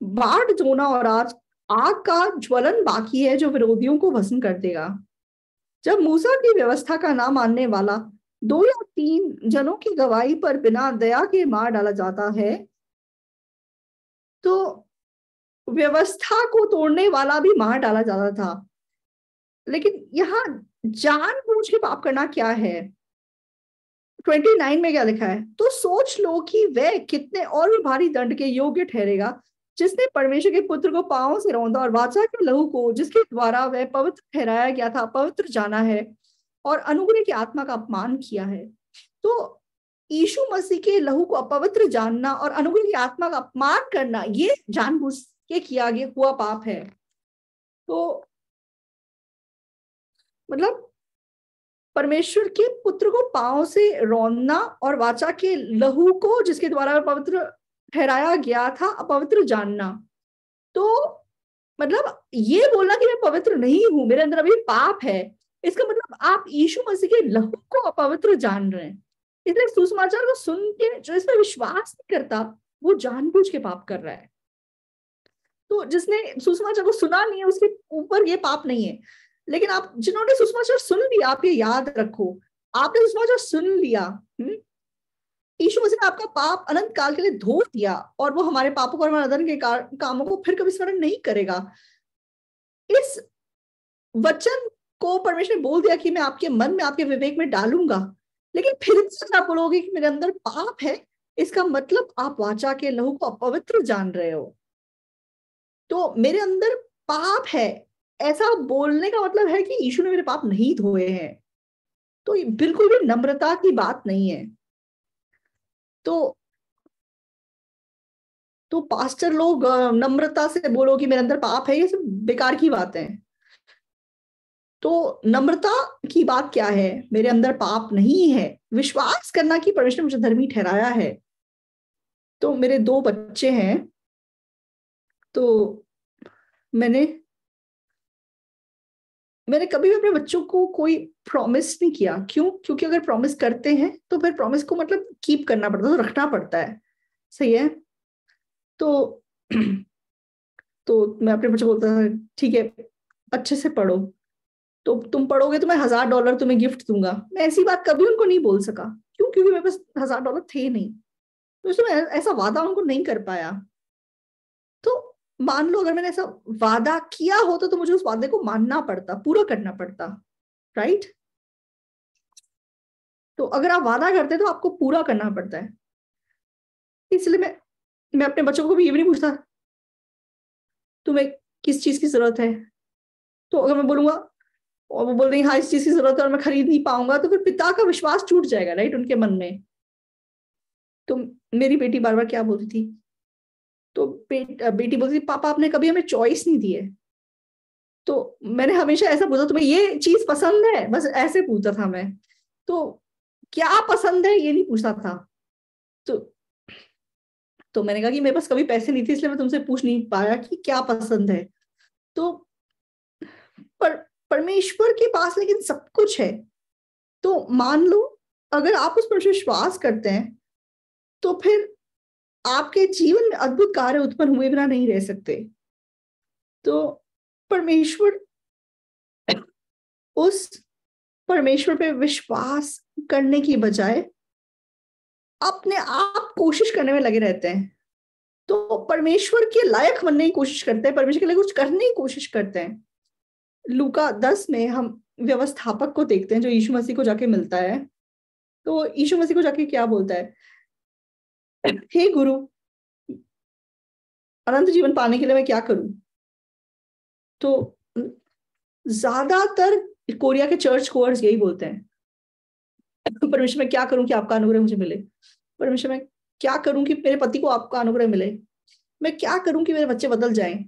बाढ़ जोना और आज आग का ज्वलन बाकी है जो विरोधियों को भस्म कर देगा। जब मूसा की व्यवस्था का ना मानने वाला 2 या 3 जनों की गवाही पर बिना दया के मार डाला जाता है, तो व्यवस्था को तोड़ने वाला भी मार डाला जाता था। लेकिन यहाँ जानबूझ के पाप करना क्या है? 29 में क्या लिखा है? तो सोच लो कि वह कितने और भी भारी दंड के योग्य ठहरेगा जिसने परमेश्वर के पुत्र को पांव से रौंदा और वाचा के लहू को जिसके द्वारा वह पवित्र ठहराया गया था पवित्र जाना है और अनुग्रह की आत्मा का अपमान किया है। तो यीशु मसीह के लहू को अपवित्र जानना और अनुग्रह की आत्मा का अपमान करना, ये जानबूझ के किया गया हुआ पाप है। तो मतलब परमेश्वर के पुत्र को पांव से रौंदना और वाचा के लहू को जिसके द्वारा पवित्र ठहराया गया था अपवित्र जानना। तो मतलब ये बोलना कि मैं पवित्र नहीं हूं, मेरे अंदर अभी पाप है, इसका मतलब आप यीशु मसीह के लहू को अपवित्र जान रहे हैं। इसलिए सुसमाचार को सुन के जो इस पर विश्वास नहीं करता वो जानबूझ के पाप कर रहा है। तो जिसने सुसमाचार को सुना नहीं है उसके ऊपर ये पाप नहीं है। लेकिन आप जिन्होंने सुसमाचार सुन लिया, आप ये याद रखो, आपने सुसमाचार सुन लिया, यीशु मसीह ने आपका पाप अनंत काल के लिए धो दिया और वो हमारे पापों को और हमारे अधर्म के कामों को फिर कभी स्मरण नहीं करेगा। इस वचन को परमेश्वर ने बोल दिया कि मैं आपके मन में, आपके विवेक में डालूंगा, लेकिन फिर भी आप बोलोगे कि मेरे अंदर पाप है, इसका मतलब आप वाचा के लहू को अपवित्र जान रहे हो। तो मेरे अंदर पाप है ऐसा बोलने का मतलब है कि यीशु ने मेरे पाप नहीं धोए हैं। तो ये बिल्कुल भी नम्रता की बात नहीं है। तो पास्टर लोग नम्रता से बोलो कि मेरे अंदर पाप है, ये सब बेकार की बात है। तो नम्रता की बात क्या है? मेरे अंदर पाप नहीं है, विश्वास करना कि परमेश्वर ने मुझे धर्मी ठहराया है। तो मेरे 2 बच्चे हैं, तो मैंने कभी भी अपने बच्चों को कोई प्रॉमिस नहीं किया। क्यों? क्योंकि अगर प्रॉमिस करते हैं तो फिर प्रॉमिस को मतलब कीप करना पड़ता है, तो रखना पड़ता है, सही है? तो तो मैं अपने बच्चों को बोलता था ठीक है अच्छे से पढ़ो, तो तुम पढ़ोगे तो मैं $1000 तुम्हें गिफ्ट दूंगा। मैं ऐसी बात कभी उनको नहीं बोल सका। क्यों? क्योंकि मेरे पास $1000 थे नहीं, तो इसमें ऐसा वादा उनको नहीं कर पाया। तो मान लो अगर मैंने ऐसा वादा किया होता तो मुझे उस वादे को मानना पड़ता, पूरा करना पड़ता, राइट? तो अगर आप वादा करते तो आपको पूरा करना पड़ता है। इसलिए मैं अपने बच्चों को भी ये भी नहीं पूछता तुम्हें किस चीज की जरूरत है। तो अगर मैं बोलूंगा और वो बोल रही हाँ इस चीज की जरूरत है और मैं खरीद नहीं पाऊंगा, तो फिर पिता का विश्वास टूट जाएगा, राइट, उनके मन में। तो मेरी बेटी बार बार क्या बोलती थी, तो बेटी बोलती पापा आपने कभी हमें चॉइस नहीं दी है। तो मैंने हमेशा ऐसा पूछा तुम्हें ये चीज पसंद है, बस ऐसे पूछा था मैं। तो क्या पसंद है ये नहीं पूछा था। तो मैंने कहा कि मेरे पास कभी पैसे नहीं थे इसलिए मैं तुमसे पूछ नहीं पाया कि क्या पसंद है। तो पर परमेश्वर के पास लेकिन सब कुछ है। तो मान लो अगर आप उस पर विश्वास करते हैं तो फिर आपके जीवन में अद्भुत कार्य उत्पन्न हुए बिना नहीं रह सकते। तो परमेश्वर उस परमेश्वर पे विश्वास करने की बजाय अपने आप कोशिश करने में लगे रहते हैं। तो परमेश्वर के लायक बनने की कोशिश करते हैं, परमेश्वर के लिए कुछ करने की कोशिश करते हैं। लूका 10 में हम व्यवस्थापक को देखते हैं जो यीशु मसीह को जाके मिलता है। तो यीशु मसीह को जाके क्या बोलता है, हे गुरु अनंत जीवन पाने के लिए मैं क्या करूं। तो ज्यादातर कोरिया के चर्च कोर्स यही बोलते हैं, परमेश्वर मैं क्या करूं कि आपका अनुग्रह मुझे मिले। परमेश्वर मैं क्या करूं कि मेरे पति को आपका अनुग्रह मिले। मैं क्या करूं कि मेरे बच्चे बदल जाएं।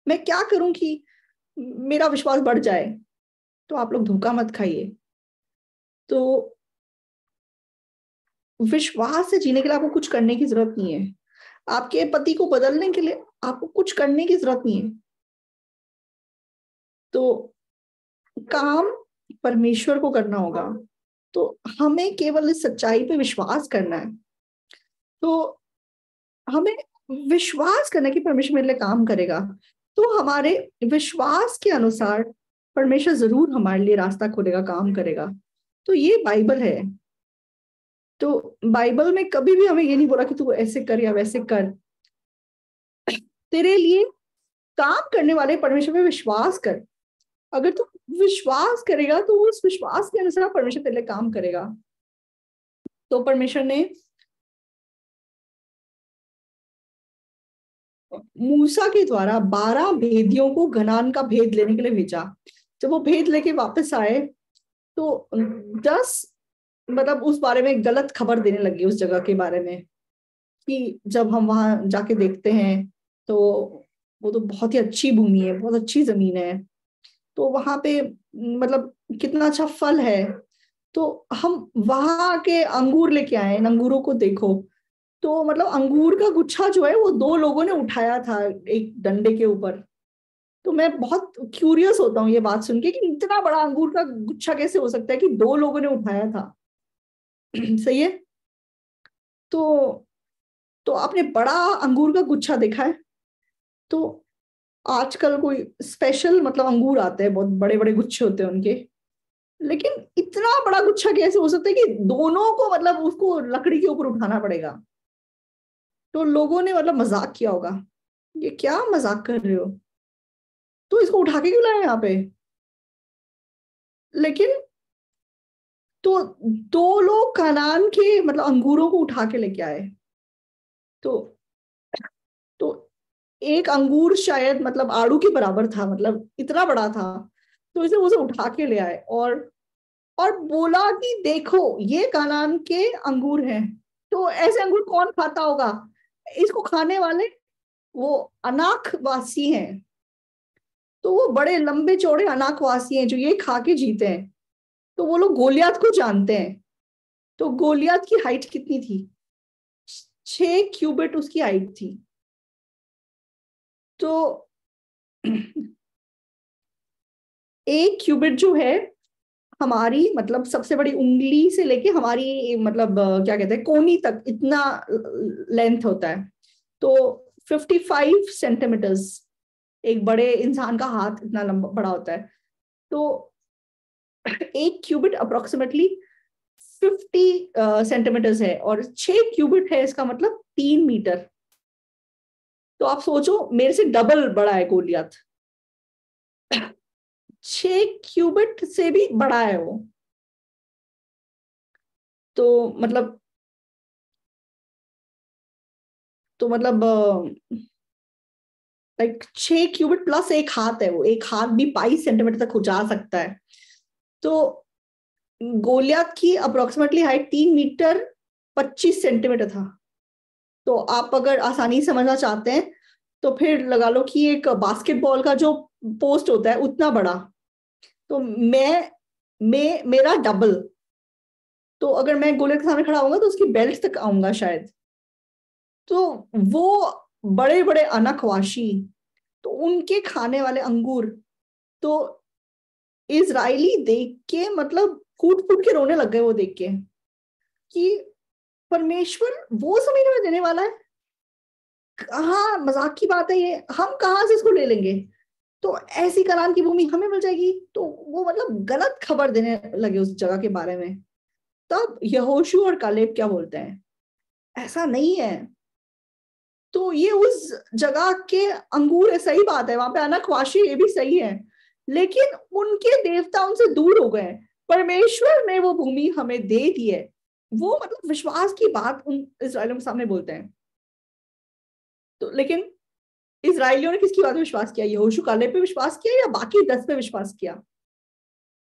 मैं क्या करूं कि मेरा विश्वास बढ़ जाए। तो आप लोग धोखा मत खाइए। तो विश्वास से जीने के लिए आपको कुछ करने की जरूरत नहीं है। आपके पति को बदलने के लिए आपको कुछ करने की जरूरत नहीं है। तो काम परमेश्वर को करना होगा। तो हमें केवल इस सच्चाई पे विश्वास करना है। तो हमें विश्वास करना कि परमेश्वर मेरे लिए काम करेगा। तो हमारे विश्वास के अनुसार परमेश्वर जरूर हमारे लिए रास्ता खोलेगा, काम करेगा। तो ये बाइबल है। तो बाइबल में कभी भी हमें ये नहीं बोला कि तू ऐसे कर या वैसे कर। तेरे लिए काम करने वाले परमेश्वर पे विश्वास कर। अगर तू विश्वास करेगा तो उस विश्वास के अनुसार परमेश्वर तेरे लिए काम करेगा। तो परमेश्वर ने मूसा के द्वारा 12 भेदियों को कनान का भेद लेने के लिए भेजा। जब वो भेद लेके वापस आए तो 10 मतलब उस बारे में गलत खबर देने लगी उस जगह के बारे में कि जब हम वहां जाके देखते हैं तो वो तो बहुत ही अच्छी भूमि है, बहुत अच्छी जमीन है। तो वहां पे मतलब कितना अच्छा फल है। तो हम वहां के अंगूर लेके आए, इन अंगूरों को देखो। तो मतलब अंगूर का गुच्छा जो है वो 2 लोगों ने उठाया था एक डंडे के ऊपर। तो मैं बहुत क्यूरियस होता हूँ ये बात सुन के कि इतना बड़ा अंगूर का गुच्छा कैसे हो सकता है कि 2 लोगों ने उठाया था। सही है। तो आपने बड़ा अंगूर का गुच्छा देखा है। तो आजकल कोई स्पेशल मतलब अंगूर आते हैं, बहुत बड़े बड़े गुच्छे होते हैं उनके। लेकिन इतना बड़ा गुच्छा कैसे हो सकता है कि दोनों को मतलब उसको लकड़ी के ऊपर उठाना पड़ेगा। तो लोगों ने मतलब मजाक किया होगा, ये क्या मजाक कर रहे हो, तो इसको उठा के क्यों लाए यहाँ पे। लेकिन तो 2 लोग कनान के मतलब अंगूरों को उठा के लेके आए। तो एक अंगूर शायद मतलब आड़ू के बराबर था, मतलब इतना बड़ा था। तो इसे उसे उठा के ले आए और बोला कि देखो ये कनान के अंगूर हैं। तो ऐसे अंगूर कौन खाता होगा। इसको खाने वाले वो अनाकवासी हैं। तो वो बड़े लंबे चौड़े अनाकवासी हैं जो ये खा के जीते हैं। तो वो लोग गोलियत को जानते हैं। तो गोलियत की हाइट कितनी थी, 6 क्यूबिट उसकी हाइट थी। तो 1 क्यूबिट जो है हमारी मतलब सबसे बड़ी उंगली से लेके हमारी मतलब क्या कहते हैं कोनी तक इतना लेंथ होता है। तो 55 सेंटीमीटर्स, एक बड़े इंसान का हाथ इतना लंबा बड़ा होता है। तो 1 क्यूबिट अप्रोक्सीमेटली 50 सेंटीमीटर्स है और 6 क्यूबिट है इसका मतलब 3 मीटर। तो आप सोचो मेरे से डबल बड़ा है गोलियत। 6 क्यूबिट से भी बड़ा है वो। तो मतलब लाइक 6 क्यूबिट प्लस एक हाथ है, वो एक हाथ भी 22 सेंटीमीटर तक जा सकता है। तो गोलियत की अप्रोक्सीमेटली हाइट 3 मीटर 25 सेंटीमीटर था। तो आप अगर आसानी से समझना चाहते हैं तो फिर लगा लो कि एक बास्केटबॉल का जो पोस्ट होता है उतना बड़ा, तो मैं मेरा डबल, तो अगर मैं गोले के सामने खड़ा होऊंगा तो उसकी बेल्ट तक आऊंगा शायद। तो वो बड़े बड़े अनकवाशी, तो उनके खाने वाले अंगूर, तो इजरायली देख के मतलब फूट फूट के रोने लग गए वो देख के कि परमेश्वर वो जमीन में देने वाला है, कहाँ मजाक की बात है ये, हम कहाँ से इसको ले लेंगे, तो ऐसी कनान की भूमि हमें मिल जाएगी। तो वो मतलब गलत खबर देने लगे उस जगह के बारे में। तब यहोशू और कालेब क्या बोलते हैं, ऐसा नहीं है, तो ये उस जगह के अंगूर है, सही बात है, वहां पे अनकवाशी, ये भी सही है, लेकिन उनके देवता उनसे दूर हो गए, परमेश्वर ने वो भूमि हमें दे दी है। वो मतलब विश्वास की बात उन इस्राएलियों के सामने बोलते हैं। तो लेकिन इस्राएलियों ने किसकी बात पे विश्वास किया, यहोशू कालेब पे विश्वास किया या बाकी 10 पे विश्वास किया?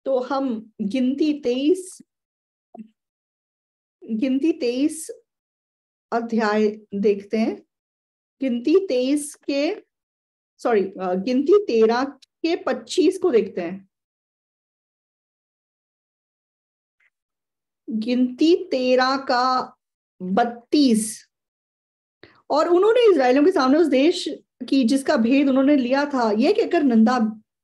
तो हम गिनती 23 अध्याय देखते हैं। गिनती 23 के सॉरी गिनती 13 के 25 को देखते हैं। गिनती 13 का 32। और उन्होंने इस्राएलियों के सामने उस देश की जिसका भेद उन्होंने लिया था यह कहकर निंदा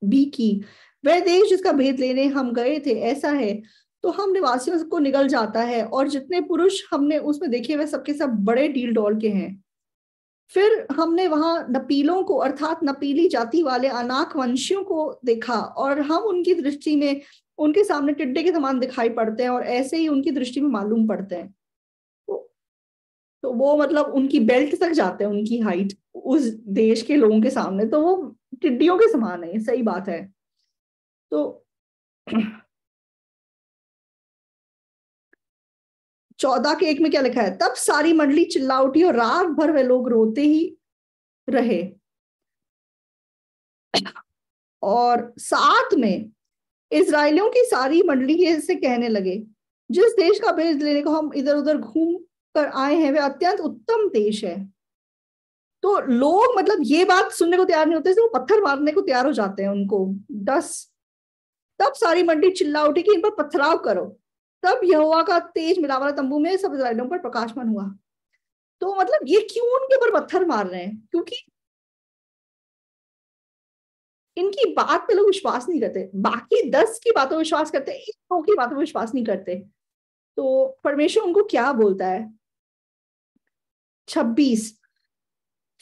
भी की, वह देश जिसका भेद लेने हम गए थे ऐसा है तो हम निवासियों को निगल जाता है, और जितने पुरुष हमने उसमें देखे वह सबके सब बड़े डील डॉल के हैं। फिर हमने वहां नपीलों को अर्थात नपीली जाति वाले अनाक वंशियों को देखा, और हम उनकी दृष्टि में उनके सामने टिड्डे के समान दिखाई पड़ते हैं और ऐसे ही उनकी दृष्टि में मालूम पड़ते हैं। तो वो मतलब उनकी बेल्ट तक जाते हैं, उनकी हाइट उस देश के लोगों के सामने, तो वो टिड्डियों के समान है, सही बात है। तो 14 के 1 में क्या लिखा है, तब सारी मंडली चिल्ला उठी और रात भर वे लोग रोते ही रहे। और 7 में इजरायलियों की सारी मंडली से कहने लगे, जिस देश का भेद लेने को हम इधर उधर घूम कर आए हैं वह अत्यंत उत्तम देश है। तो लोग मतलब ये बात सुनने को तैयार नहीं होते, वो पत्थर मारने को तैयार हो जाते हैं उनको 10। तब सारी मंडली चिल्ला उठी कि इन पर पथराव करो। तब यहोवा का तेज मिलावला तंबू में सब इस्राएलियों पर प्रकाशमान हुआ। तो मतलब ये क्यों उनके ऊपर पत्थर मार रहे हैं, क्योंकि इनकी बात पे लोग विश्वास नहीं करते, बाकी 10 की बातों पर विश्वास करते, इन लोगों की बातों पर विश्वास नहीं करते। तो परमेश्वर उनको क्या बोलता है, 26।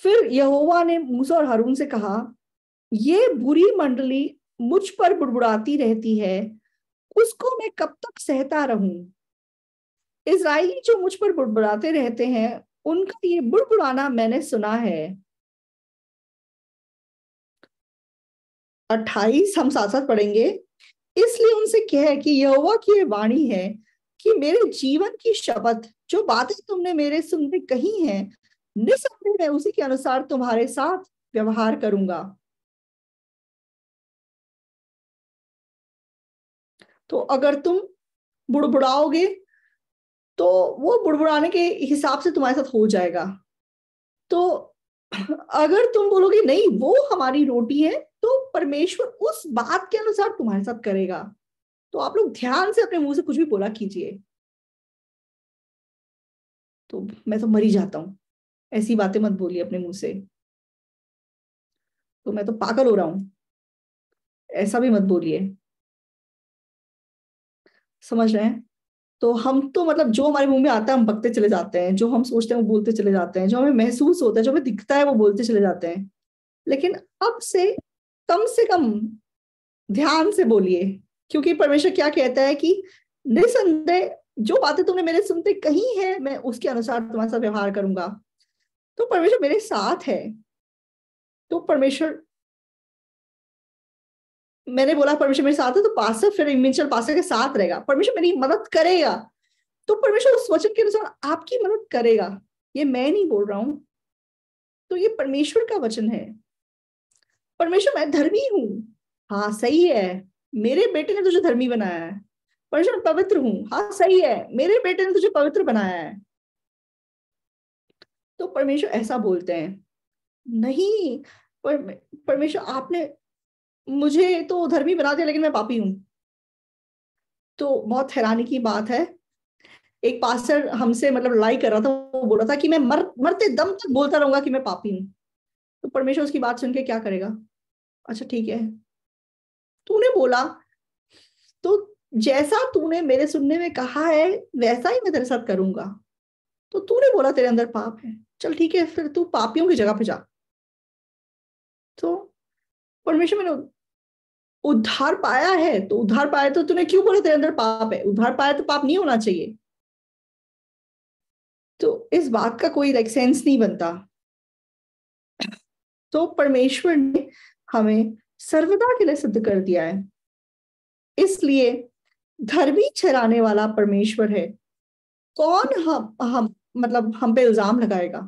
फिर यहोवा ने मूसा और हारून से कहा, ये बुरी मंडली मुझ पर बुड़बुड़ाती रहती है, उसको मैं कब तक सहता रहूं? इजरायली जो मुझ पर बुड़बुड़ाते रहते हैं उनका ये बुड़बुड़ाना मैंने सुना है। 28 हम साथ साथ पढ़ेंगे। इसलिए उनसे कह कि यहोवा की ये वाणी है कि मेरे जीवन की शपथ जो बातें तुमने मेरे सुनते कही हैं, निसंदेह मैं उसी के अनुसार तुम्हारे साथ व्यवहार करूंगा। तो अगर तुम बुड़बुड़ाओगे तो वो बुड़बुड़ाने के हिसाब से तुम्हारे साथ हो जाएगा। तो अगर तुम बोलोगे नहीं वो हमारी रोटी है, तो परमेश्वर उस बात के अनुसार तुम्हारे साथ करेगा। तो आप लोग ध्यान से अपने मुंह से कुछ भी बोला कीजिए। तो मैं तो मर ही जाता हूं, ऐसी बातें मत बोलिए अपने मुंह से, तो मैं तो पागल हो रहा हूं, ऐसा भी मत बोलिए। समझ रहे हैं? तो हम तो मतलब जो हमारे मुंह में आता है हम बकते चले जाते हैं, जो हम सोचते हैं वो बोलते चले जाते हैं, जो हमें महसूस होता है जो हमें दिखता है वो बोलते चले जाते हैं। लेकिन अब से कम ध्यान से बोलिए, क्योंकि परमेश्वर क्या कहता है कि निसंदेह जो बातें तुमने मेरे सुनते कही है मैं उसके अनुसार तुम्हारे साथ व्यवहार करूंगा। तो परमेश्वर मेरे साथ है। तो परमेश्वर, मैंने बोला परमेश्वर मेरे साथ है, तो पास्टर फिर इमेंशियल पास्टर के साथ रहेगा, परमेश्वर मेरी मदद करेगा। तो परमेश्वर उस वचन के अनुसार आपकी मदद करेगा, ये मैं नहीं बोल रहा हूं, तो ये परमेश्वर का वचन है। परमेश्वर मैं धर्मी हूं, हाँ सही है, मेरे बेटे ने तुझे धर्मी बनाया है। परमेश्वर पवित्र हूं, हाँ सही है, मेरे बेटे ने तुझे पवित्र बनाया है। तो परमेश्वर ऐसा बोलते हैं, नहीं परमेश्वर आपने मुझे तो धर्मी बना दिया लेकिन मैं पापी हूं। तो बहुत हैरानी की बात है, एक पास्टर हमसे मतलब लड़ाई कर रहा था, वो बोल रहा था कि मैं मरते दम तक बोलता रहूंगा कि मैं पापी हूं। तो परमेश्वर उसकी बात सुन के क्या करेगा, अच्छा ठीक है तूने बोला, तो जैसा तूने मेरे सुनने में कहा है वैसा ही मैं तेरे साथ करूंगा। तो तूने बोला तेरे अंदर पाप है, चल ठीक है फिर तू पापियों की जगह पे जा। तो परमेश्वर मैंने उद्धार पाया है, तो उद्धार पाया तो तूने क्यों बोला तेरे अंदर पाप है, उद्धार पाया तो पाप नहीं होना चाहिए। तो इस बात का कोई लाइक सेंस नहीं बनता। तो परमेश्वर ने हमें सर्वदा के लिए सिद्ध कर दिया है, इसलिए धर्मी ठहराने वाला परमेश्वर है, कौन हम मतलब हम पे इल्जाम लगाएगा।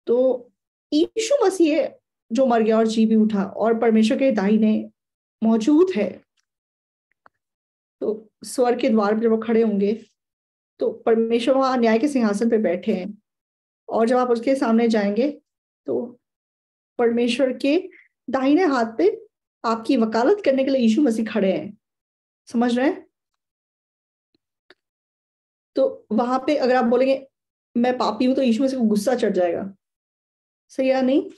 तो यीशु मसीह जो मर गया और जी भी उठा और परमेश्वर के दाहिने मौजूद है, तो स्वर्ग के द्वार पर जब वो खड़े होंगे तो परमेश्वर वहां न्याय के सिंहासन पे बैठे हैं, और जब आप उसके सामने जाएंगे तो परमेश्वर के दाहिने हाथ पे आपकी वकालत करने के लिए यीशु मसीह खड़े हैं, समझ रहे हैं। तो वहां पे अगर आप बोलेंगे मैं पापी हूं, तो यीशु मसीह को गुस्सा चढ़ जाएगा, सही है नहीं।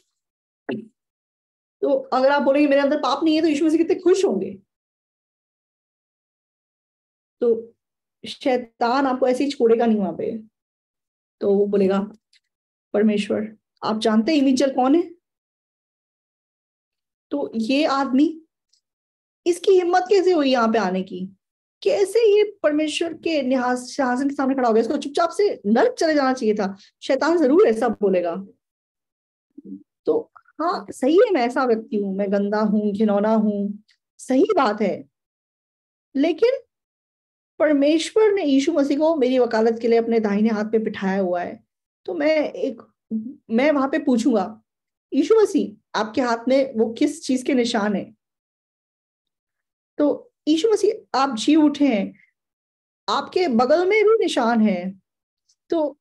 तो अगर आप बोलेंगे मेरे अंदर पाप नहीं है, तो यीशु मसीह कितने खुश होंगे। तो शैतान आपको ऐसे ही छोड़ेगा नहीं वहां पे। तो वो बोलेगा परमेश्वर आप जानते हैं इमीचल कौन है। तो ये आदमी, इसकी हिम्मत कैसे हुई यहाँ पे आने की, कैसे ये परमेश्वर के सिंहासन के सामने खड़ा हो गया, इसको चुपचाप से नर्क चले जाना चाहिए था। शैतान जरूर ऐसा बोलेगा। तो हाँ सही है, मैं ऐसा व्यक्ति हूं, मैं गंदा हूं, घिनौना हूं, सही बात है। लेकिन परमेश्वर ने यीशु मसीह को मेरी वकालत के लिए अपने दाहिने हाथ पे बिठाया हुआ है। तो मैं वहां पे पूछूंगा यीशु मसीह आपके हाथ में वो किस चीज के निशान है। तो यीशु मसीह आप जी उठे हैं, आपके बगल में भी निशान है। तो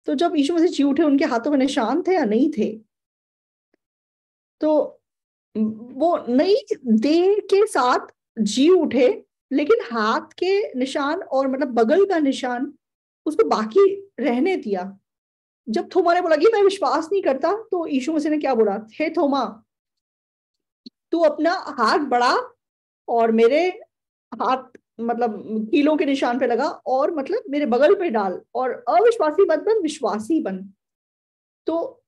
जब यीशु मसीह जी उठे उनके हाथों में निशान थे या नहीं थे। तो वो नई देह के साथ जी उठे, लेकिन हाथ के निशान और मतलब बगल का निशान उसको बाकी रहने दिया। जब थोमा ने बोला कि मैं विश्वास नहीं करता, तो यीशु मसीह ने क्या बोला, हे थोमा तू अपना हाथ बढ़ा और मेरे हाथ मतलब कीलों के निशान पे लगा, और मतलब मेरे बगल पे डाल, और अविश्वासी मत बन विश्वासी बन। तो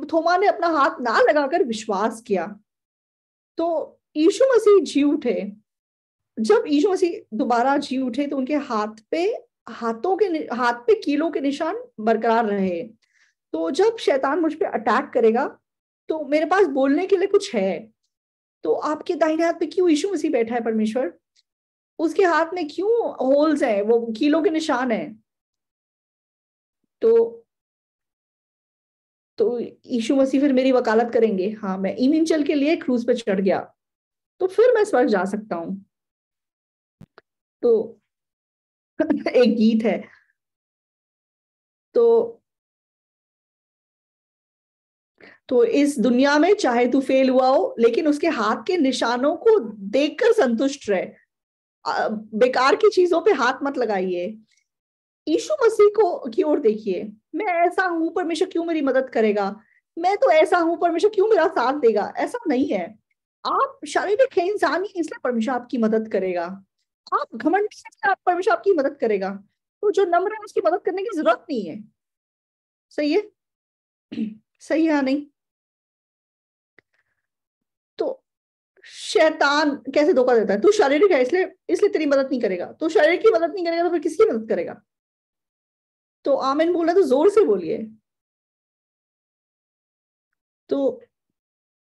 थोमा ने अपना हाथ ना लगाकर विश्वास किया। तो यीशु मसीह जी उठे, जब यीशु मसीह दोबारा जी उठे तो उनके हाथ पे कीलों के निशान बरकरार रहे। तो जब शैतान मुझ पे अटैक करेगा तो मेरे पास बोलने के लिए कुछ है। तो आपके दाहिने हाथ पे क्यों यीशु मसीह बैठा है परमेश्वर, उसके हाथ में क्यों होल्स है, वो कीलों के निशान है। तो यीशु मसीह फिर मेरी वकालत करेंगे, हाँ मैं ईमीन चल के लिए क्रूज पे चढ़ गया, तो फिर मैं स्वर्ग जा सकता हूँ। तो एक गीत है, तो इस दुनिया में चाहे तू फेल हुआ हो लेकिन उसके हाथ के निशानों को देखकर संतुष्ट रहे, बेकार की चीजों पे हाथ मत लगाइए, यीशु मसीह को की ओर देखिए। मैं ऐसा हूं परमेश्वर क्यों मेरी मदद करेगा, मैं तो ऐसा हूं परमेश्वर क्यों मेरा साथ देगा, ऐसा नहीं है। आप शारीरिक है, इंसान ही, इसलिए परमेश्वर आपकी मदद करेगा। आप घमंडी हैं, इसलिए आप परमेश्वर आपकी मदद करेगा। तो जो नम्र है उसकी मदद करने की जरूरत नहीं है, सही है। सही है या नहीं। तो शैतान कैसे धोखा देता है, तू शारीरिक है इसलिए इसलिए तेरी मदद नहीं करेगा, तो शरीर की मदद नहीं करेगा तो फिर किसकी मदद करेगा। तो आमीन बोलना तो जोर से बोलिए। तो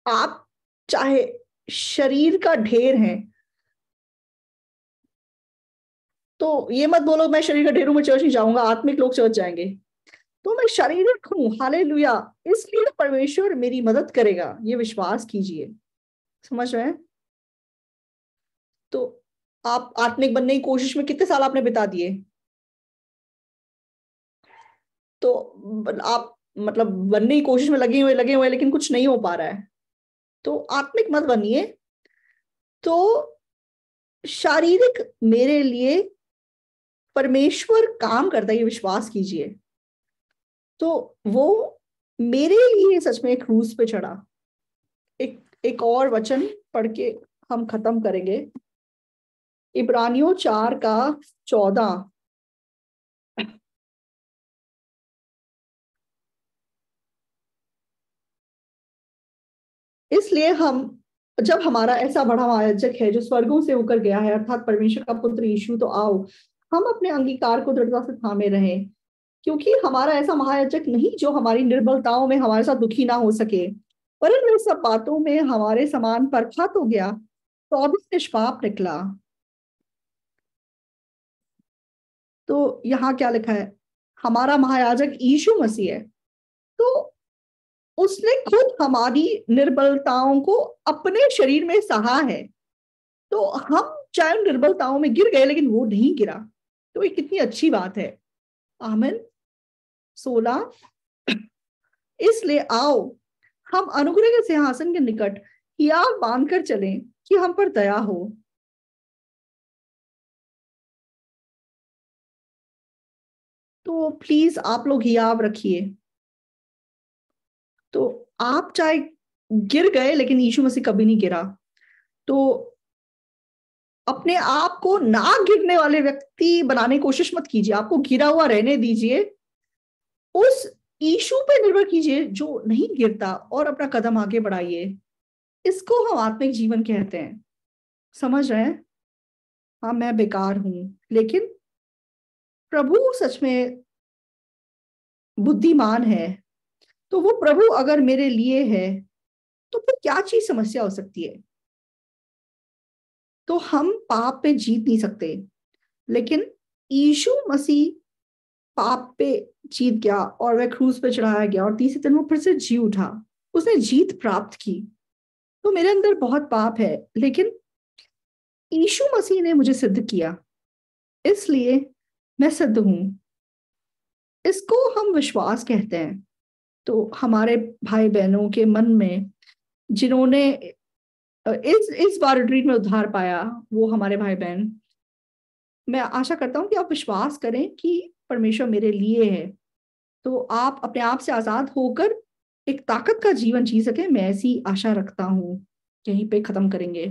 आप चाहे शरीर का ढेर है, तो ये मत बोलो मैं शरीर का ढेर हूं मैं चर्च नहीं जाऊंगा, आत्मिक लोग चर्च जाएंगे। तो मैं शारीरिक हूं, हालेलुया, इसलिए परमेश्वर मेरी मदद करेगा, ये विश्वास कीजिए, समझ रहे हैं। तो आप आत्मिक बनने की कोशिश में कितने साल आपने बिता दिए। तो आप मतलब बनने की कोशिश में लगे हुए लेकिन कुछ नहीं हो पा रहा है, तो आत्मिक मत बनिए। तो शारीरिक मेरे लिए परमेश्वर काम करता है, ये विश्वास कीजिए। तो वो मेरे लिए सच में क्रूस पे चढ़ा। एक और वचन पढ़ के हम खत्म करेंगे। इब्रानियों 4:14। इसलिए हम, जब हमारा ऐसा बड़ा महायाजक है जो स्वर्गों से होकर गया है, अर्थात परमेश्वर का पुत्र यीशु, तो आओ हम अपने अंगीकार को दृढ़ता से थामे रहें। क्योंकि हमारा ऐसा महायाजक नहीं जो हमारी निर्बलताओं में हमारे साथ दुखी ना हो सके, परंतु इन सब बातों में हमारे समान परखा तो गया, तो भी निष्पाप निकला। तो यहाँ क्या लिखा है? हमारा महायाजक यीशु मसीह है, तो उसने खुद हमारी निर्बलताओं को अपने शरीर में सहा है। तो हम चाहे उन निर्बलताओं में गिर गए लेकिन वो नहीं गिरा, तो ये कितनी अच्छी बात है। आमीन। 16। इसलिए आओ हम अनुग्रह के सिंहासन के निकट हियाव बांधकर चलें कि हम पर दया हो। तो प्लीज आप लोग हियाव रखिए। तो आप चाहे गिर गए लेकिन यीशु मसीह कभी नहीं गिरा, तो अपने आप को ना गिरने वाले व्यक्ति बनाने की कोशिश मत कीजिए, आपको गिरा हुआ रहने दीजिए। उस यीशु पे निर्भर कीजिए जो नहीं गिरता, और अपना कदम आगे बढ़ाइए। इसको हम आत्मिक जीवन कहते हैं। समझ रहे हैं? हाँ, मैं बेकार हूं, लेकिन प्रभु सच में बुद्धिमान है। तो वो प्रभु अगर मेरे लिए है तो फिर क्या चीज समस्या हो सकती है? तो हम पाप पे जीत नहीं सकते, लेकिन यीशु मसीह पाप पे जीत गया और वह क्रूस पे चढ़ाया गया, और तीसरे दिन वो फिर से जी उठा, उसने जीत प्राप्त की। तो मेरे अंदर बहुत पाप है, लेकिन यीशु मसीह ने मुझे सिद्ध किया, इसलिए मैं सिद्ध हूं। इसको हम विश्वास कहते हैं। तो हमारे भाई बहनों के मन में जिन्होंने इस बार रिट्रीट में उद्धार पाया, वो हमारे भाई बहन, मैं आशा करता हूं कि आप विश्वास करें कि परमेश्वर मेरे लिए है, तो आप अपने आप से आजाद होकर एक ताकत का जीवन जी सके। मैं ऐसी आशा रखता हूं। यहीं पे खत्म करेंगे।